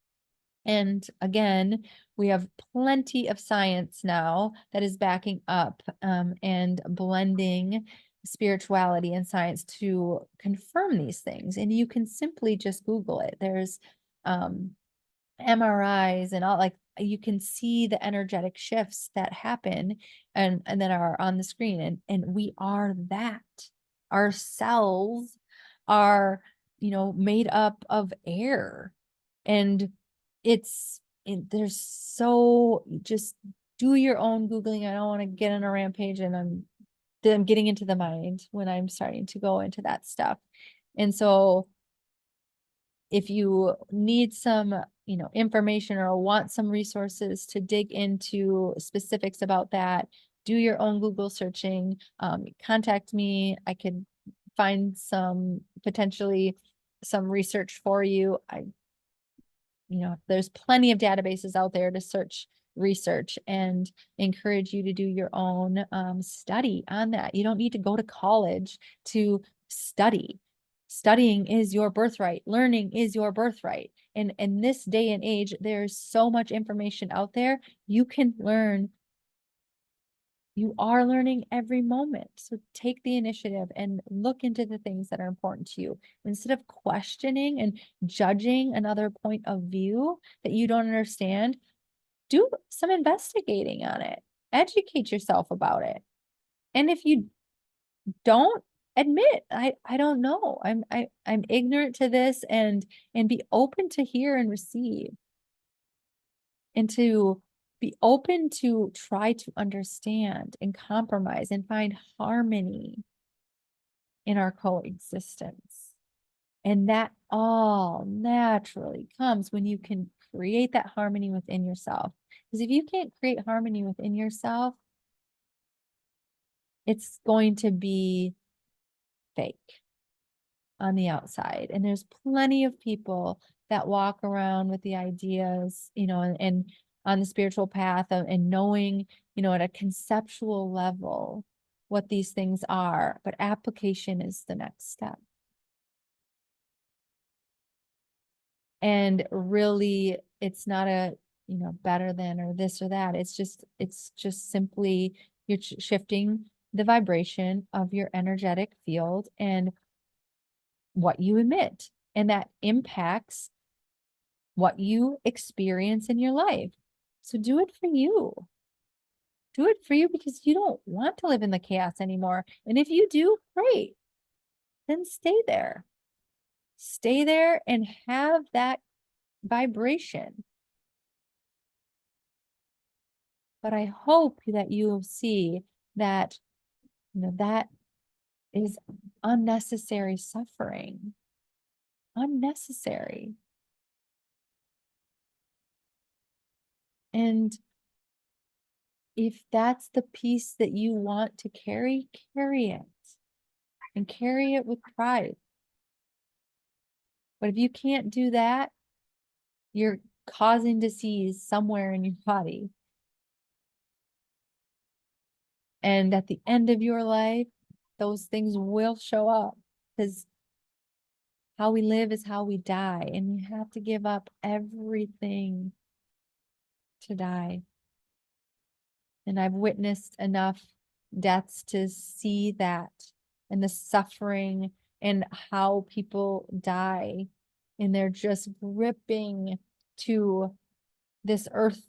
And again, we have plenty of science now that is backing up and blending spirituality and science to confirm these things. And you can simply just Google it. There's MRIs and all, like, you can see the energetic shifts that happen and that are on the screen. And we are that. Our cells are, made up of air. And there's so just do your own Googling. I don't want to get on a rampage, and I'm getting into the mind when I'm starting to go into that stuff. And so if you need some, information or want some resources to dig into specifics about that, do your own Google searching, contact me. I could find potentially some research for you. There's plenty of databases out there to search research, and encourage you to do your own study on that. You don't need to go to college to study. Studying is your birthright. Learning is your birthright. And in this day and age, there's so much information out there. You can learn. You are learning every moment. So take the initiative and look into the things that are important to you. Instead of questioning and judging another point of view that you don't understand, do some investigating on it. Educate yourself about it. And if you don't, admit, I don't know. I'm ignorant to this, and be open to hear and receive, and to be open to try to understand and compromise and find harmony in our coexistence. And that all naturally comes when you can create that harmony within yourself. Because if you can't create harmony within yourself, it's going to be fake on the outside. And there's plenty of people that walk around with the ideas, and on the spiritual path and knowing, at a conceptual level what these things are, but application is the next step. And really, it's not a, better than or this or that. It's just simply you're shifting the vibration of your energetic field and what you emit. And that impacts what you experience in your life. So do it for you. Do it for you, because you don't want to live in the chaos anymore. And if you do, great. Then stay there. Stay there and have that vibration. But I hope that you will see that, that is unnecessary suffering. Unnecessary. And if that's the piece that you want to carry, carry it. And carry it with pride. But if you can't do that, you're causing disease somewhere in your body. And at the end of your life, those things will show up, because how we live is how we die. And you have to give up everything to die. And I've witnessed enough deaths to see that, and the suffering, and how people die, and they're just gripping to this earth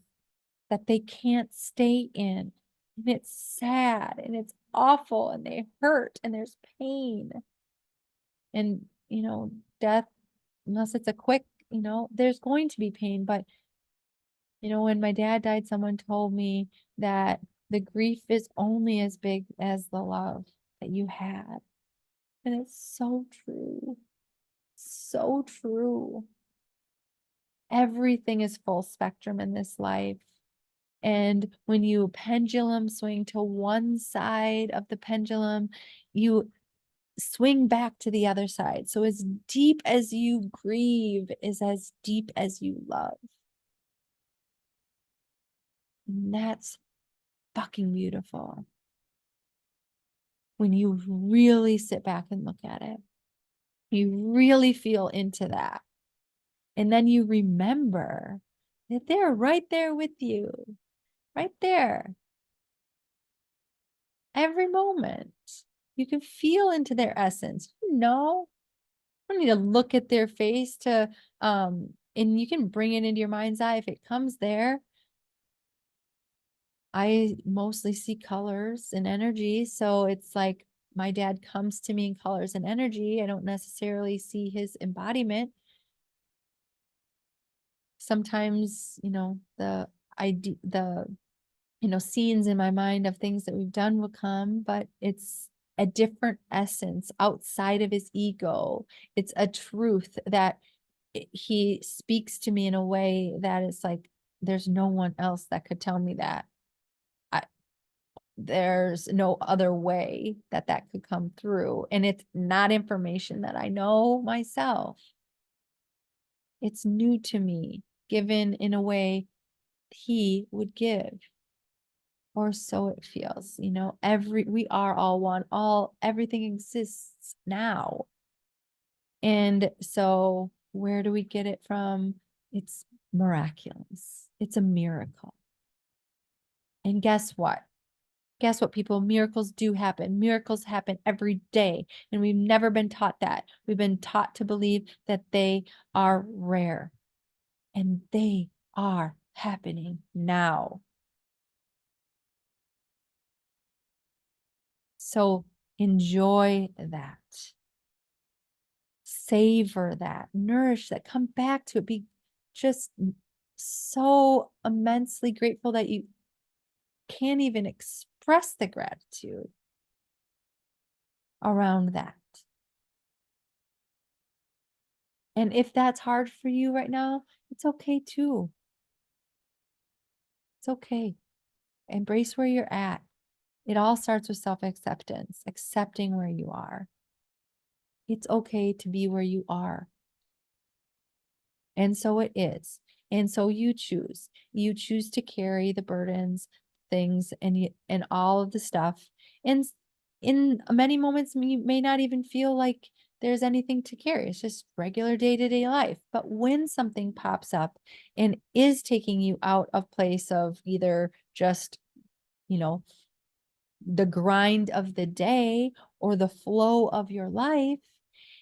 that they can't stay in. And it's sad and it's awful and they hurt and there's pain. And, death, unless it's a quick, there's going to be pain. But, when my dad died, someone told me that the grief is only as big as the love that you had. And it's so true. So true. Everything is full spectrum in this life. And when you pendulum swing to one side of the pendulum, you swing back to the other side. So as deep as you grieve is as deep as you love. And that's fucking beautiful. When you really sit back and look at it, you really feel into that. And then you remember that they're right there with you, right there. Every moment. You can feel into their essence. I don't need to look at their face to, and you can bring it into your mind's eye if it comes there. I mostly see colors and energy. So it's like my dad comes to me in colors and energy. I don't necessarily see his embodiment. Sometimes, scenes in my mind of things that we've done will come, but it's a different essence outside of his ego. It's a truth that he speaks to me in a way that is like, there's no one else that could tell me that. There's no other way that could come through. And it's not information that I know myself. It's new to me, given in a way he would give. Or so it feels, we are all one, everything exists now. And so where do we get it from? It's miraculous. It's a miracle. And guess what? Guess what, people? Miracles do happen. Miracles happen every day. And we've never been taught that. We've been taught to believe that they are rare. And they are happening now. So enjoy that. Savor that. Nourish that. Come back to it. Be just so immensely grateful that you can't even express the gratitude around that. And if that's hard for you right now, it's okay too. It's okay. Embrace where you're at. It all starts with self-acceptance, accepting where you are. It's okay to be where you are. And so it is. And so you choose. You choose to carry the burdens, things, and all of the stuff. And in many moments, you may not even feel like there's anything to carry. It's just regular day-to-day life. But when something pops up and is taking you out of place of either just, the grind of the day or the flow of your life,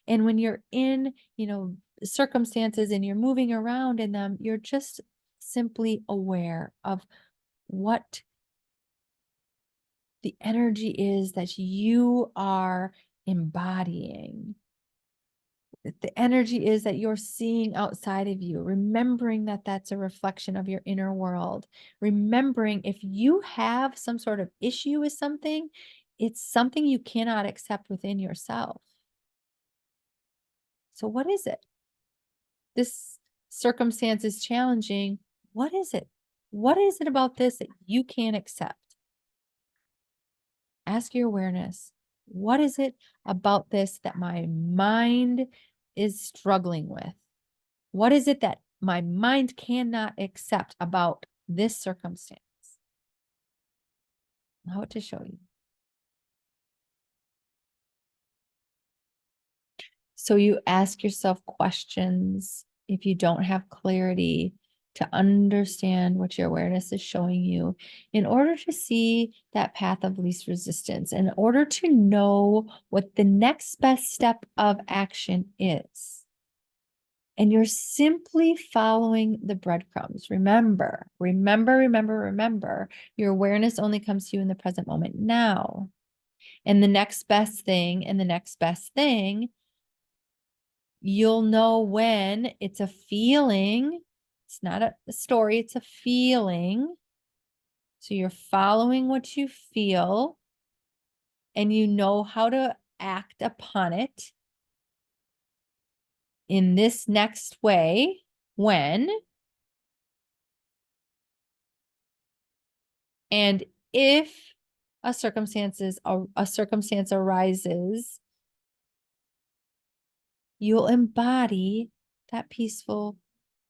and when you're in, circumstances and you're moving around in them, you're just simply aware of what the energy is that you are embodying. The energy is that you're seeing outside of you, remembering that that's a reflection of your inner world. Remembering if you have some sort of issue with something, it's something you cannot accept within yourself. So what is it? This circumstance is challenging. What is it? What is it about this that you can't accept? Ask your awareness. What is it about this that my mind is struggling with? What is it that my mind cannot accept about this circumstance? Allow it to show you. So you ask yourself questions if you don't have clarity to understand what your awareness is showing you in order to see that path of least resistance, in order to know what the next best step of action is. And you're simply following the breadcrumbs. Remember, your awareness only comes to you in the present moment now. And the next best thing and the next best thing, you'll know when it's a feeling. It's not a story, it's a feeling. So you're following what you feel and you know how to act upon it in this next way when and if a circumstance arises, you'll embody that peaceful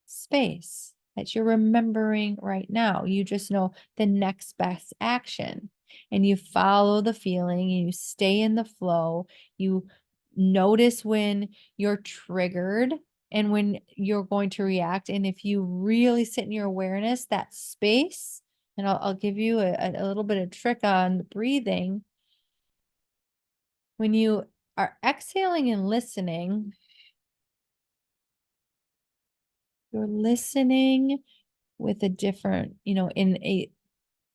space that you're remembering right now. You just know the next best action and you follow the feeling and you stay in the flow. You notice when you're triggered and when you're going to react. And if you really sit in your awareness, that space, and I'll give you a little bit of trick on the breathing. When you are exhaling and listening, you're listening with a different, in a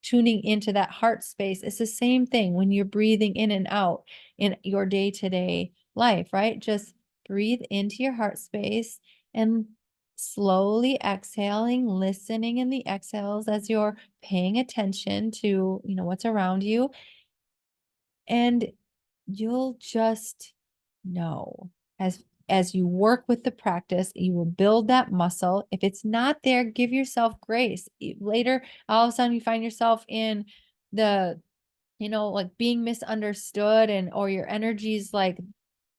tuning into that heart space. It's the same thing when you're breathing in and out in your day-to-day life, right? Just breathe into your heart space and slowly exhaling, listening in the exhales as you're paying attention to, what's around you. And you'll just know as you work with the practice, you will build that muscle. If it's not there, give yourself grace. Later, all of a sudden you find yourself in the, like being misunderstood or your energy's like,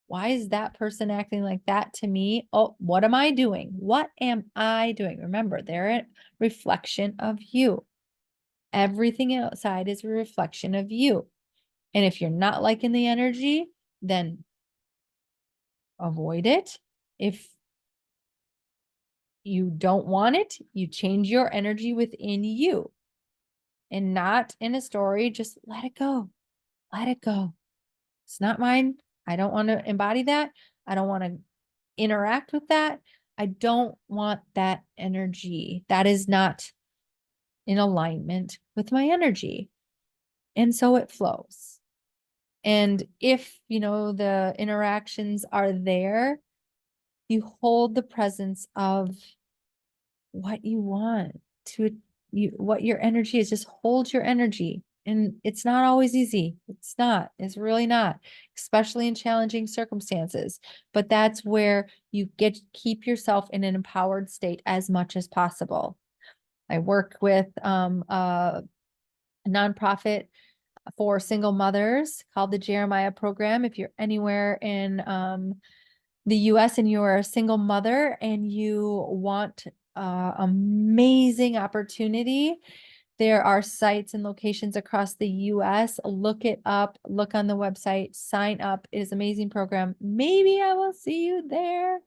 why is that person acting like that to me? Oh, what am I doing? What am I doing? Remember, they're a reflection of you. Everything outside is a reflection of you. And if you're not liking the energy, then avoid it. If you don't want it, you change your energy within you and not in a story. Just let it go. Let it go. It's not mine. I don't want to embody that. I don't want to interact with that. I don't want that energy. That is not in alignment with my energy. And so it flows. And if, the interactions are there, you hold the presence of what you want what your energy is. Just hold your energy. And it's not always easy. It's really not, especially in challenging circumstances. But that's where you keep yourself in an empowered state as much as possible. I work with a nonprofit for single mothers called the Jeremiah Program. If you're anywhere in the US and you're a single mother and you want amazing opportunity, there are sites and locations across the US. Look it up, look on the website, sign up. It is an amazing program. Maybe I will see you there.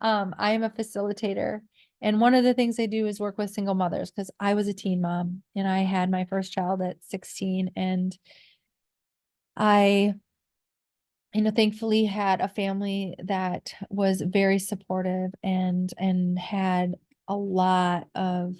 I am a facilitator. And one of the things I do is work with single mothers because I was a teen mom and I had my first child at 16. And I, thankfully had a family that was very supportive and had a lot of,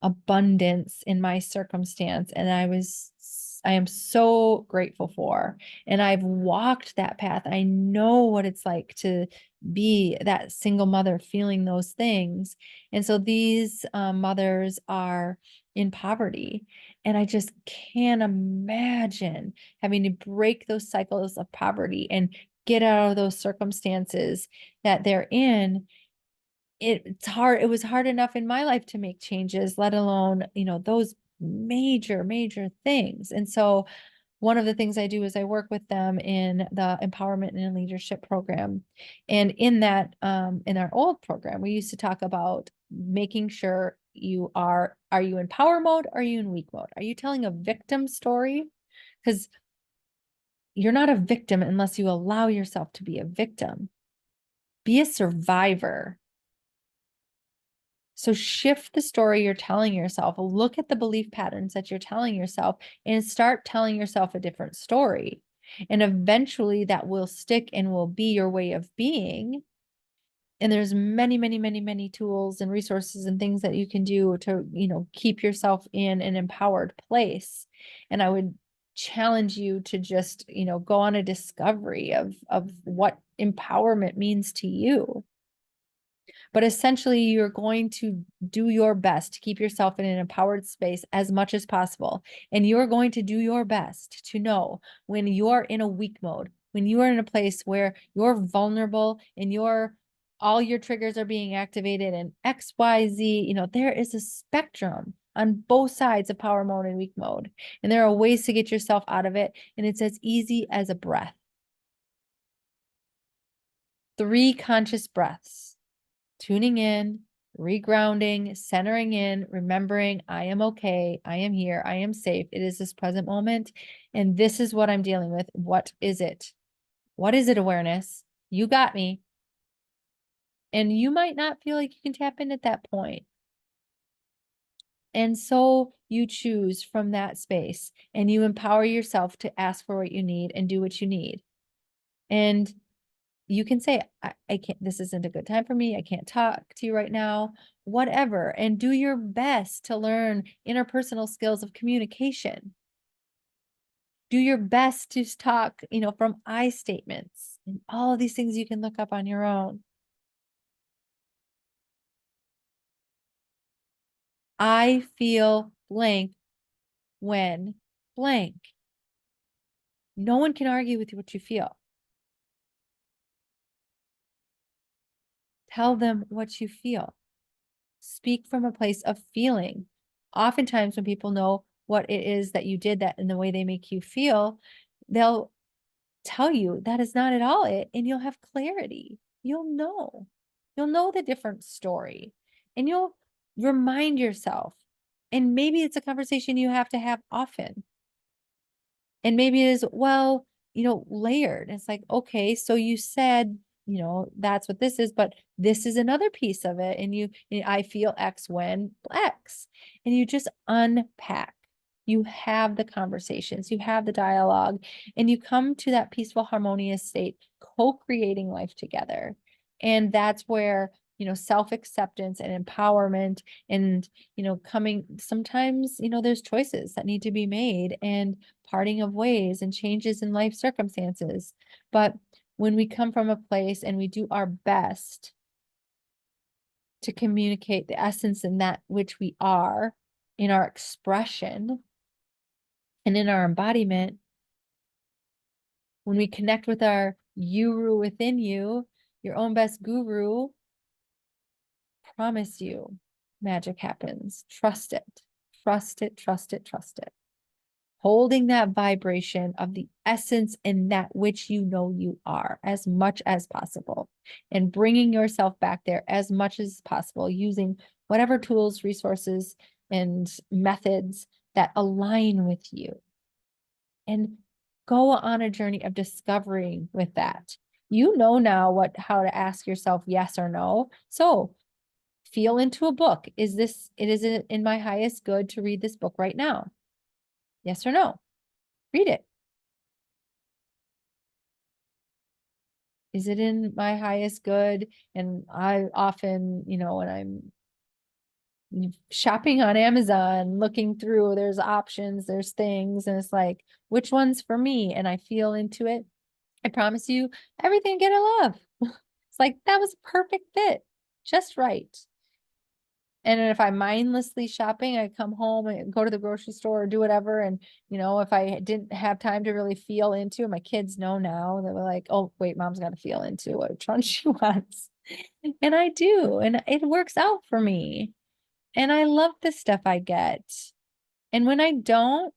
abundance in my circumstance. And I am so grateful for, and I've walked that path. I know what it's like to be that single mother feeling those things. And so these mothers are in poverty. And I just can't imagine having to break those cycles of poverty and get out of those circumstances that they're in. It's hard. It was hard enough in my life to make changes, let alone, those major, major things. And so one of the things I do is I work with them in the empowerment and leadership program. And in that, in our old program, we used to talk about making sure are you in power mode? Or are you in weak mode? Are you telling a victim story? Because you're not a victim unless you allow yourself to be a victim. Be a survivor. So shift the story you're telling yourself. Look at the belief patterns that you're telling yourself and start telling yourself a different story. And eventually that will stick and will be your way of being. And there's many, many, many, many tools and resources and things that you can do to, keep yourself in an empowered place. And I would challenge you to just, go on a discovery of what empowerment means to you. But essentially, you're going to do your best to keep yourself in an empowered space as much as possible. And you're going to do your best to know when you're in a weak mode, when you are in a place where you're vulnerable and all your triggers are being activated and XYZ, there is a spectrum on both sides of power mode and weak mode. And there are ways to get yourself out of it. And it's as easy as a breath. 3 conscious breaths. Tuning in, regrounding, centering in, remembering I am okay, I am here, I am safe. It is this present moment. And this is what I'm dealing with. What is it? What is it, awareness? You got me. And you might not feel like you can tap in at that point. And so you choose from that space and you empower yourself to ask for what you need and do what you need. And you can say, I can't, this isn't a good time for me. I can't talk to you right now, whatever. And do your best to learn interpersonal skills of communication. Do your best to talk, from I statements and all of these things you can look up on your own. I feel blank when blank. No one can argue with what you feel. Tell them what you feel. Speak from a place of feeling. Oftentimes when people know what it is that you did that in the way they make you feel, they'll tell you that is not at all it, and you'll have clarity. You'll know the different story, and you'll remind yourself. And maybe it's a conversation you have to have often. And maybe it is, well, layered. It's like, okay, so you said, that's what this is, but this is another piece of it. And I feel X when X. And you just unpack. You have the conversations, you have the dialogue, and you come to that peaceful, harmonious state, co-creating life together. And that's where, self-acceptance and empowerment and, coming, sometimes, there's choices that need to be made and parting of ways and changes in life circumstances. But when we come from a place and we do our best to communicate the essence in that which we are in our expression and in our embodiment, when we connect with our Uru within you, your own best guru, promise you magic happens. Trust it, trust it, trust it, trust it. Holding that vibration of the essence in that which you are as much as possible, and bringing yourself back there as much as possible using whatever tools, resources, and methods that align with you. And go on a journey of discovering with that. You know now how to ask yourself yes or no. So feel into a book. Is it in my highest good to read this book right now? Yes or no? Read it. Is it in my highest good? And I often, when I'm shopping on Amazon, looking through, there's options, there's things, and it's like, which one's for me? And I feel into it. I promise you, everything get a love. It's like, that was a perfect fit, just right. And if I'm mindlessly shopping, I come home and go to the grocery store or do whatever. And, if I didn't have time to really feel into it, my kids know now. They were like, oh, wait, mom's got to feel into which one she wants. And I do. And it works out for me. And I love the stuff I get. And when I don't,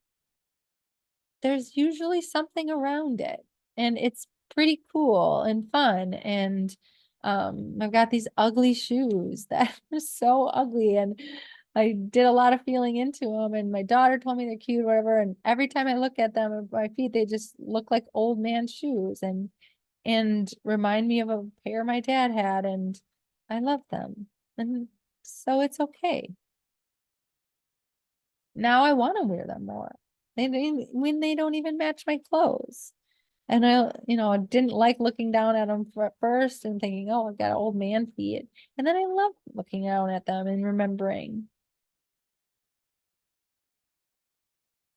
there's usually something around it, and it's pretty cool and fun. And I've got these ugly shoes that are so ugly, and I did a lot of feeling into them, and my daughter told me they're cute, whatever. And every time I look at them at my feet, they just look like old man shoes, and remind me of a pair my dad had, and I love them. And so it's okay. Now I want to wear them more. When they don't even match my clothes. And I didn't like looking down at them at first and thinking, oh, I've got old man feet. And then I love looking down at them and remembering.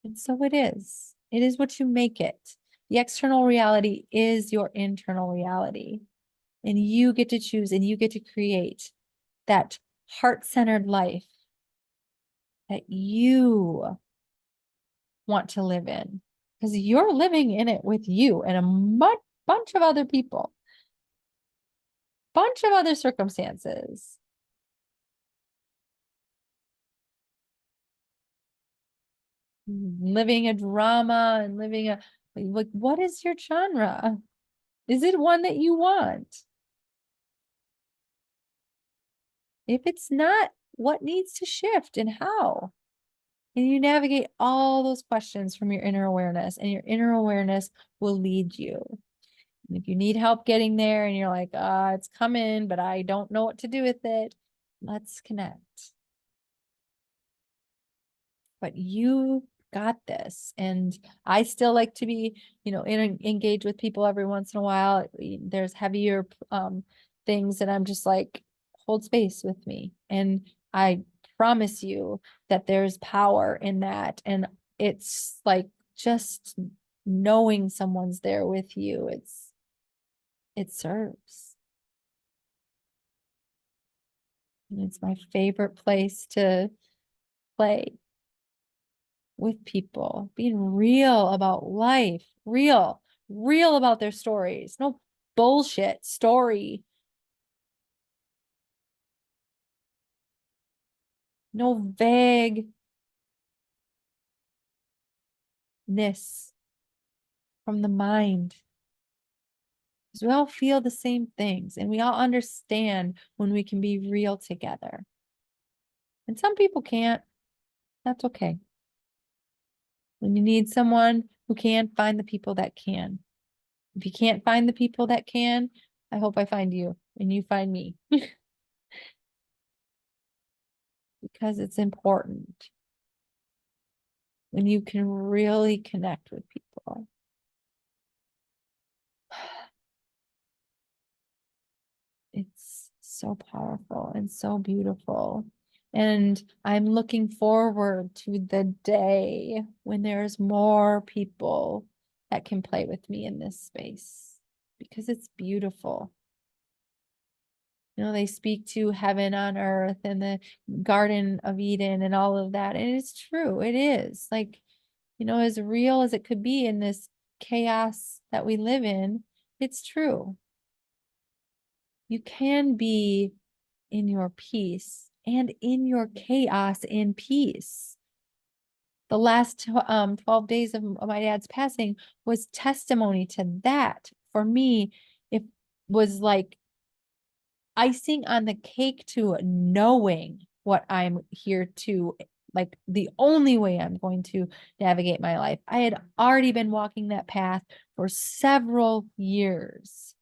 And so it is. It is what you make it. The external reality is your internal reality. And you get to choose and you get to create that heart-centered life that you want to live in. Because you're living in it with you and a bunch of other people, bunch of other circumstances. Living a drama and living a, like, what is your genre? Is it one that you want? If it's not, what needs to shift and how? And you navigate all those questions from your inner awareness, and your inner awareness will lead you. And if you need help getting there and you're like, it's coming, but I don't know what to do with it, let's connect. But you got this. And I still like to be, engaged with people every once in a while. There's heavier things that I'm just like, hold space with me. And I promise you that there's power in that. And it's like just knowing someone's there with you. It serves. And it's my favorite place to play with people, being real about life, real about their stories. No bullshit story. No vagueness from the mind. Because we all feel the same things and we all understand when we can be real together. And some people can't. That's okay. When you need someone who can, find the people that can. If you can't find the people that can, I hope I find you and you find me. Because it's important when you can really connect with people. It's so powerful and so beautiful. And I'm looking forward to the day when there's more people that can play with me in this space, because it's beautiful. They speak to heaven on earth and the Garden of Eden and all of that. And it's true. It is like, as real as it could be in this chaos that we live in, it's true. You can be in your peace and in your chaos in peace. The last 12 days of my dad's passing was testimony to that. For me, it was like icing on the cake to knowing what I'm here to, like the only way I'm going to navigate my life. I had already been walking that path for several years.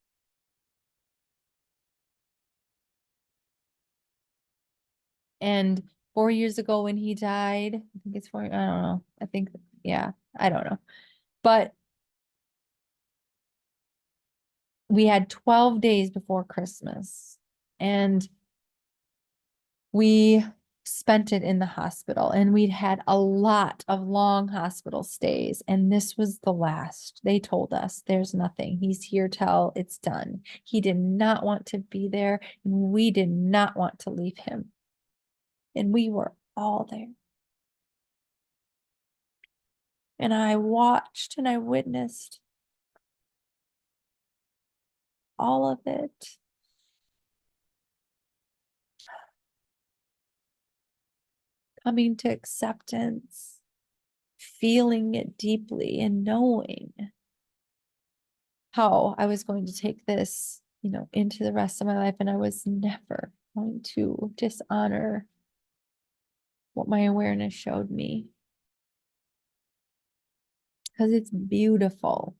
And 4 years ago when he died, I think it's 4, I don't know. I think, yeah, I don't know. But we had 12 days before Christmas, and we spent it in the hospital, and we'd had a lot of long hospital stays, and this was the last. They told us there's nothing. He's here till it's done. He did not want to be there, and we did not want to leave him. And we were all there. And I watched and I witnessed all of it. Coming to acceptance, feeling it deeply and knowing how I was going to take this, into the rest of my life. And I was never going to dishonor what my awareness showed me, because it's beautiful.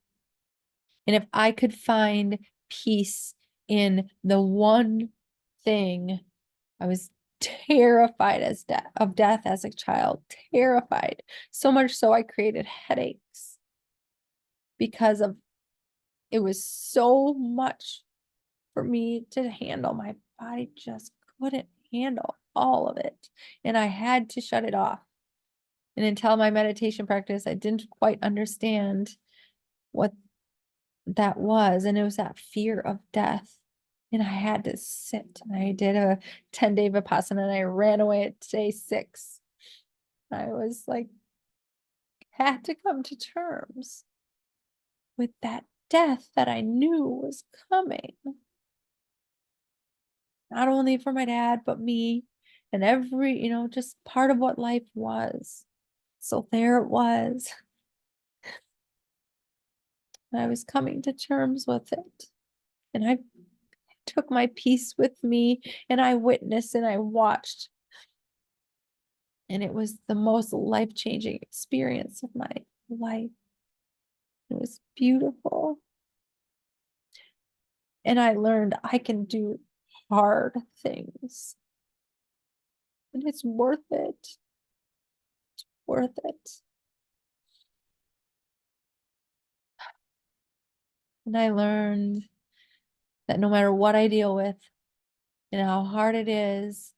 And if I could find peace in the one thing, I was terrified of death as a child, terrified. So much so I created headaches because of it was so much for me to handle. My body just couldn't handle all of it. And I had to shut it off. And until my meditation practice, I didn't quite understand what that was. And it was that fear of death. And I had to sit. I did a 10-day Vipassana and I ran away at day 6. I was like, had to come to terms with that death that I knew was coming. Not only for my dad, but me and every, just part of what life was. So there it was. I was coming to terms with it. And I took my peace with me and I witnessed and I watched. And it was the most life-changing experience of my life. It was beautiful. And I learned I can do hard things. And it's worth it. It's worth it. And I learned that no matter what I deal with and how hard it is,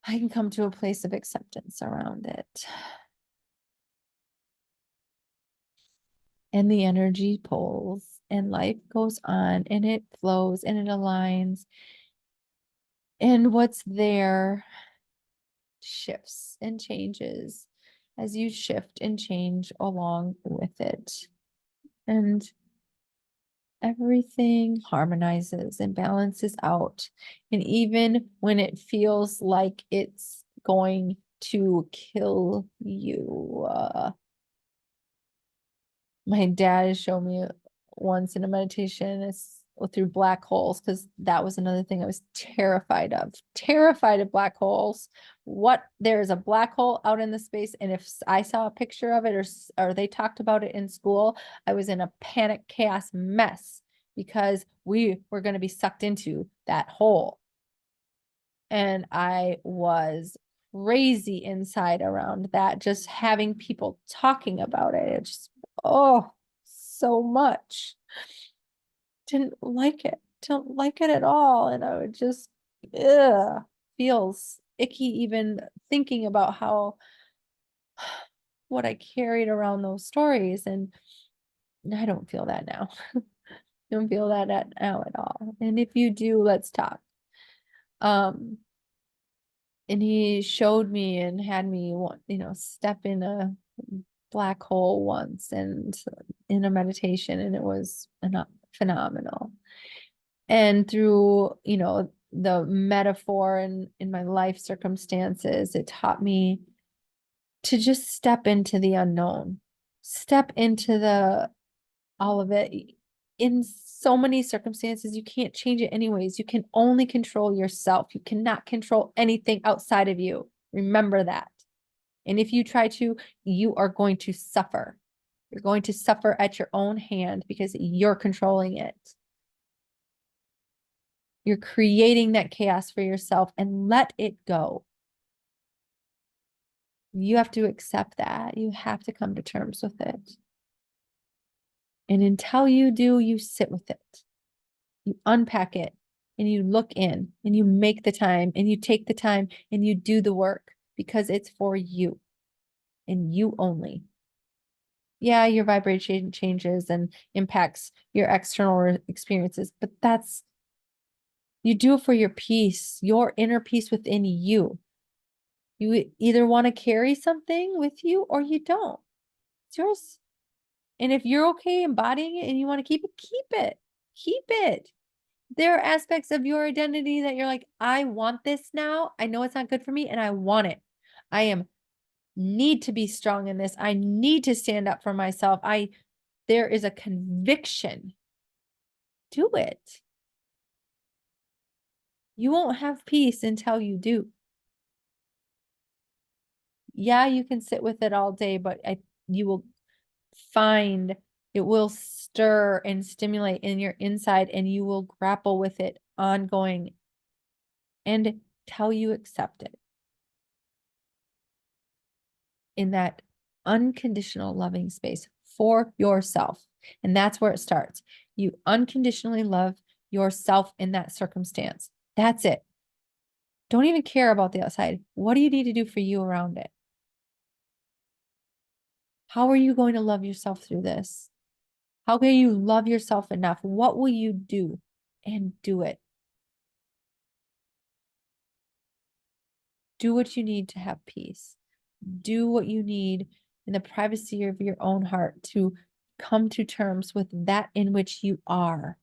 I can come to a place of acceptance around it. And the energy pulls and life goes on and it flows and it aligns. And what's there shifts and changes as you shift and change along with it. And everything harmonizes and balances out. And even when it feels like it's going to kill you, my dad showed me once in a meditation, it's through black holes, because that was another thing I was terrified of black holes. There's a black hole out in the space, and if I saw a picture of it or they talked about it in school, I was in a panic chaos mess because we were going to be sucked into that hole. And I was crazy inside around that, just having people talking about it. It just, oh, so much. Didn't like it at all. And I would just, feels icky even thinking about how what I carried around those stories. And I don't feel that now. Don't feel that now at all. And if you do, let's talk. And he showed me and had me, step in a black hole once and in a meditation, and it was phenomenal. And through, the metaphor and in my life circumstances, it taught me to just step into the unknown, step into all of it. In so many circumstances, you can't change it anyways. You can only control yourself. You cannot control anything outside of you. Remember that. And if you try to, you are going to suffer. You're going to suffer at your own hand because you're controlling it. You're creating that chaos for yourself, and let it go. You have to accept that. You have to come to terms with it. And until you do, you sit with it. You unpack it and you look in and you make the time and you take the time and you do the work, because it's for you and you only. Yeah, your vibration changes and impacts your external experiences, but you do it for your peace, your inner peace within you. You either want to carry something with you or you don't. It's yours. And if you're okay embodying it and you want to keep it, keep it. Keep it. There are aspects of your identity that you're like, I want this now. I know it's not good for me and I want it. I am need to be strong in this. I need to stand up for myself. There is a conviction. Do it. You won't have peace until you do. Yeah, you can sit with it all day, but you will find it will stir and stimulate in your inside, and you will grapple with it ongoing until you accept it in that unconditional loving space for yourself. And that's where it starts. You unconditionally love yourself in that circumstance. That's it. Don't even care about the outside. What do you need to do for you around it? How are you going to love yourself through this? How can you love yourself enough? What will you do? And do it. Do what you need to have peace. Do what you need in the privacy of your own heart to come to terms with that in which you are.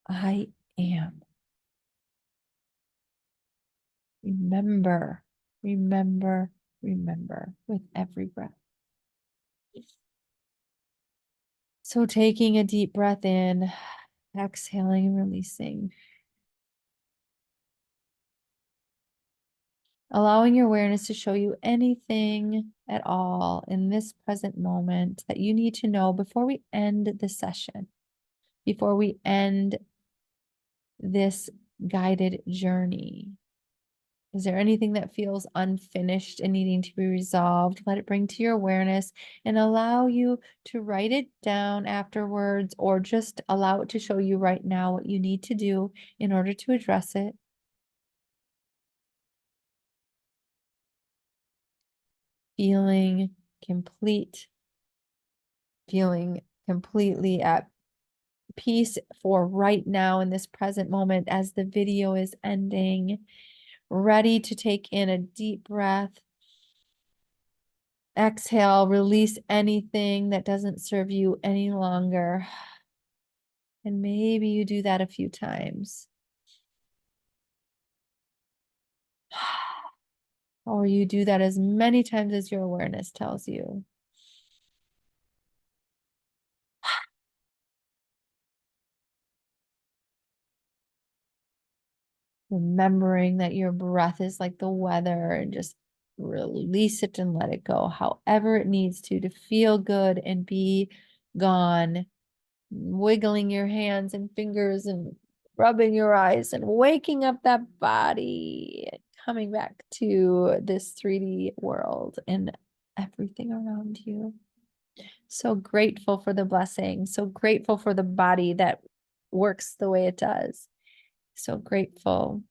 I am. Remember, remember, remember with every breath. So taking a deep breath in, exhaling and releasing. Allowing your awareness to show you anything at all in this present moment that you need to know before we end the session, before we end this guided journey. Is there anything that feels unfinished and needing to be resolved? Let it bring to your awareness and allow you to write it down afterwards, or just allow it to show you right now what you need to do in order to address it. Feeling complete, feeling completely at peace for right now in this present moment as the video is ending, ready to take in a deep breath. Exhale, release anything that doesn't serve you any longer. And maybe you do that a few times. Or you do that as many times as your awareness tells you. Remembering that your breath is like the weather, and just release it and let it go however it needs to feel good and be gone. Wiggling your hands and fingers and rubbing your eyes and waking up that body, coming back to this 3D world and everything around you. So grateful for the blessing, so grateful for the body that works the way it does. So grateful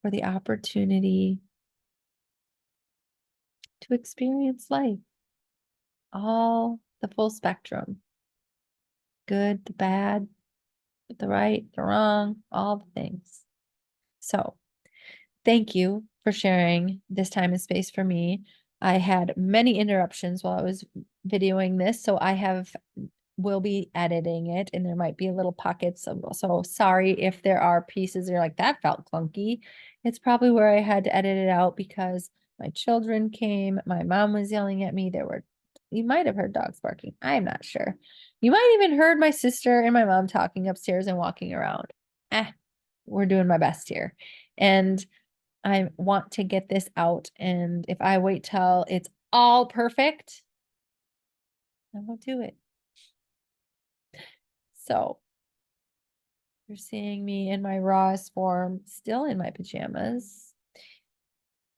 for the opportunity to experience life, all the full spectrum, good, the bad, the right, the wrong, all the things. So thank you for sharing this time and space for me. I had many interruptions while I was videoing this, so will be editing it, and there might be a little pockets of, so sorry if there are pieces you're like, that felt clunky. It's probably where I had to edit it out because my children came, my mom was yelling at me. You might have heard dogs barking. I'm not sure. You might even heard my sister and my mom talking upstairs and walking around. We're doing my best here. And I want to get this out. And if I wait till it's all perfect, I won't do it. So you're seeing me in my rawest form, still in my pajamas.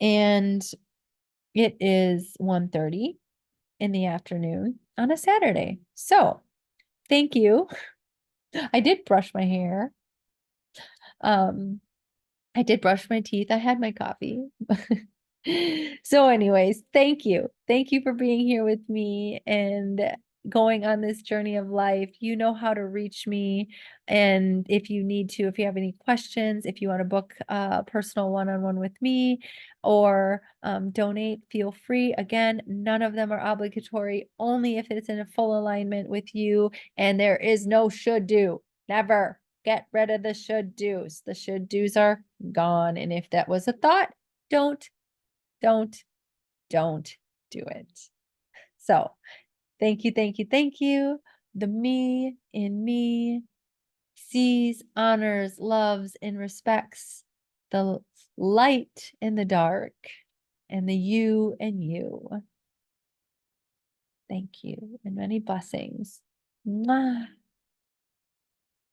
And it is 1:30 in the afternoon on a Saturday. So thank you. I did brush my hair. I did brush my teeth. I had my coffee. So anyways, thank you. Thank you for being here with me and going on this journey of life. You know how to reach me. And if you need to, if you have any questions, if you want to book a personal one-on-one with me or donate, feel free. Again, none of them are obligatory, only if it's in a full alignment with you. And there is no should do. Never. Get rid of the should do's. The should do's are gone. And if that was a thought, don't Don't do it. So thank you, thank you, thank you. The me in me sees, honors, loves, and respects the light in the dark and the you and you. Thank you and many blessings. Mwah.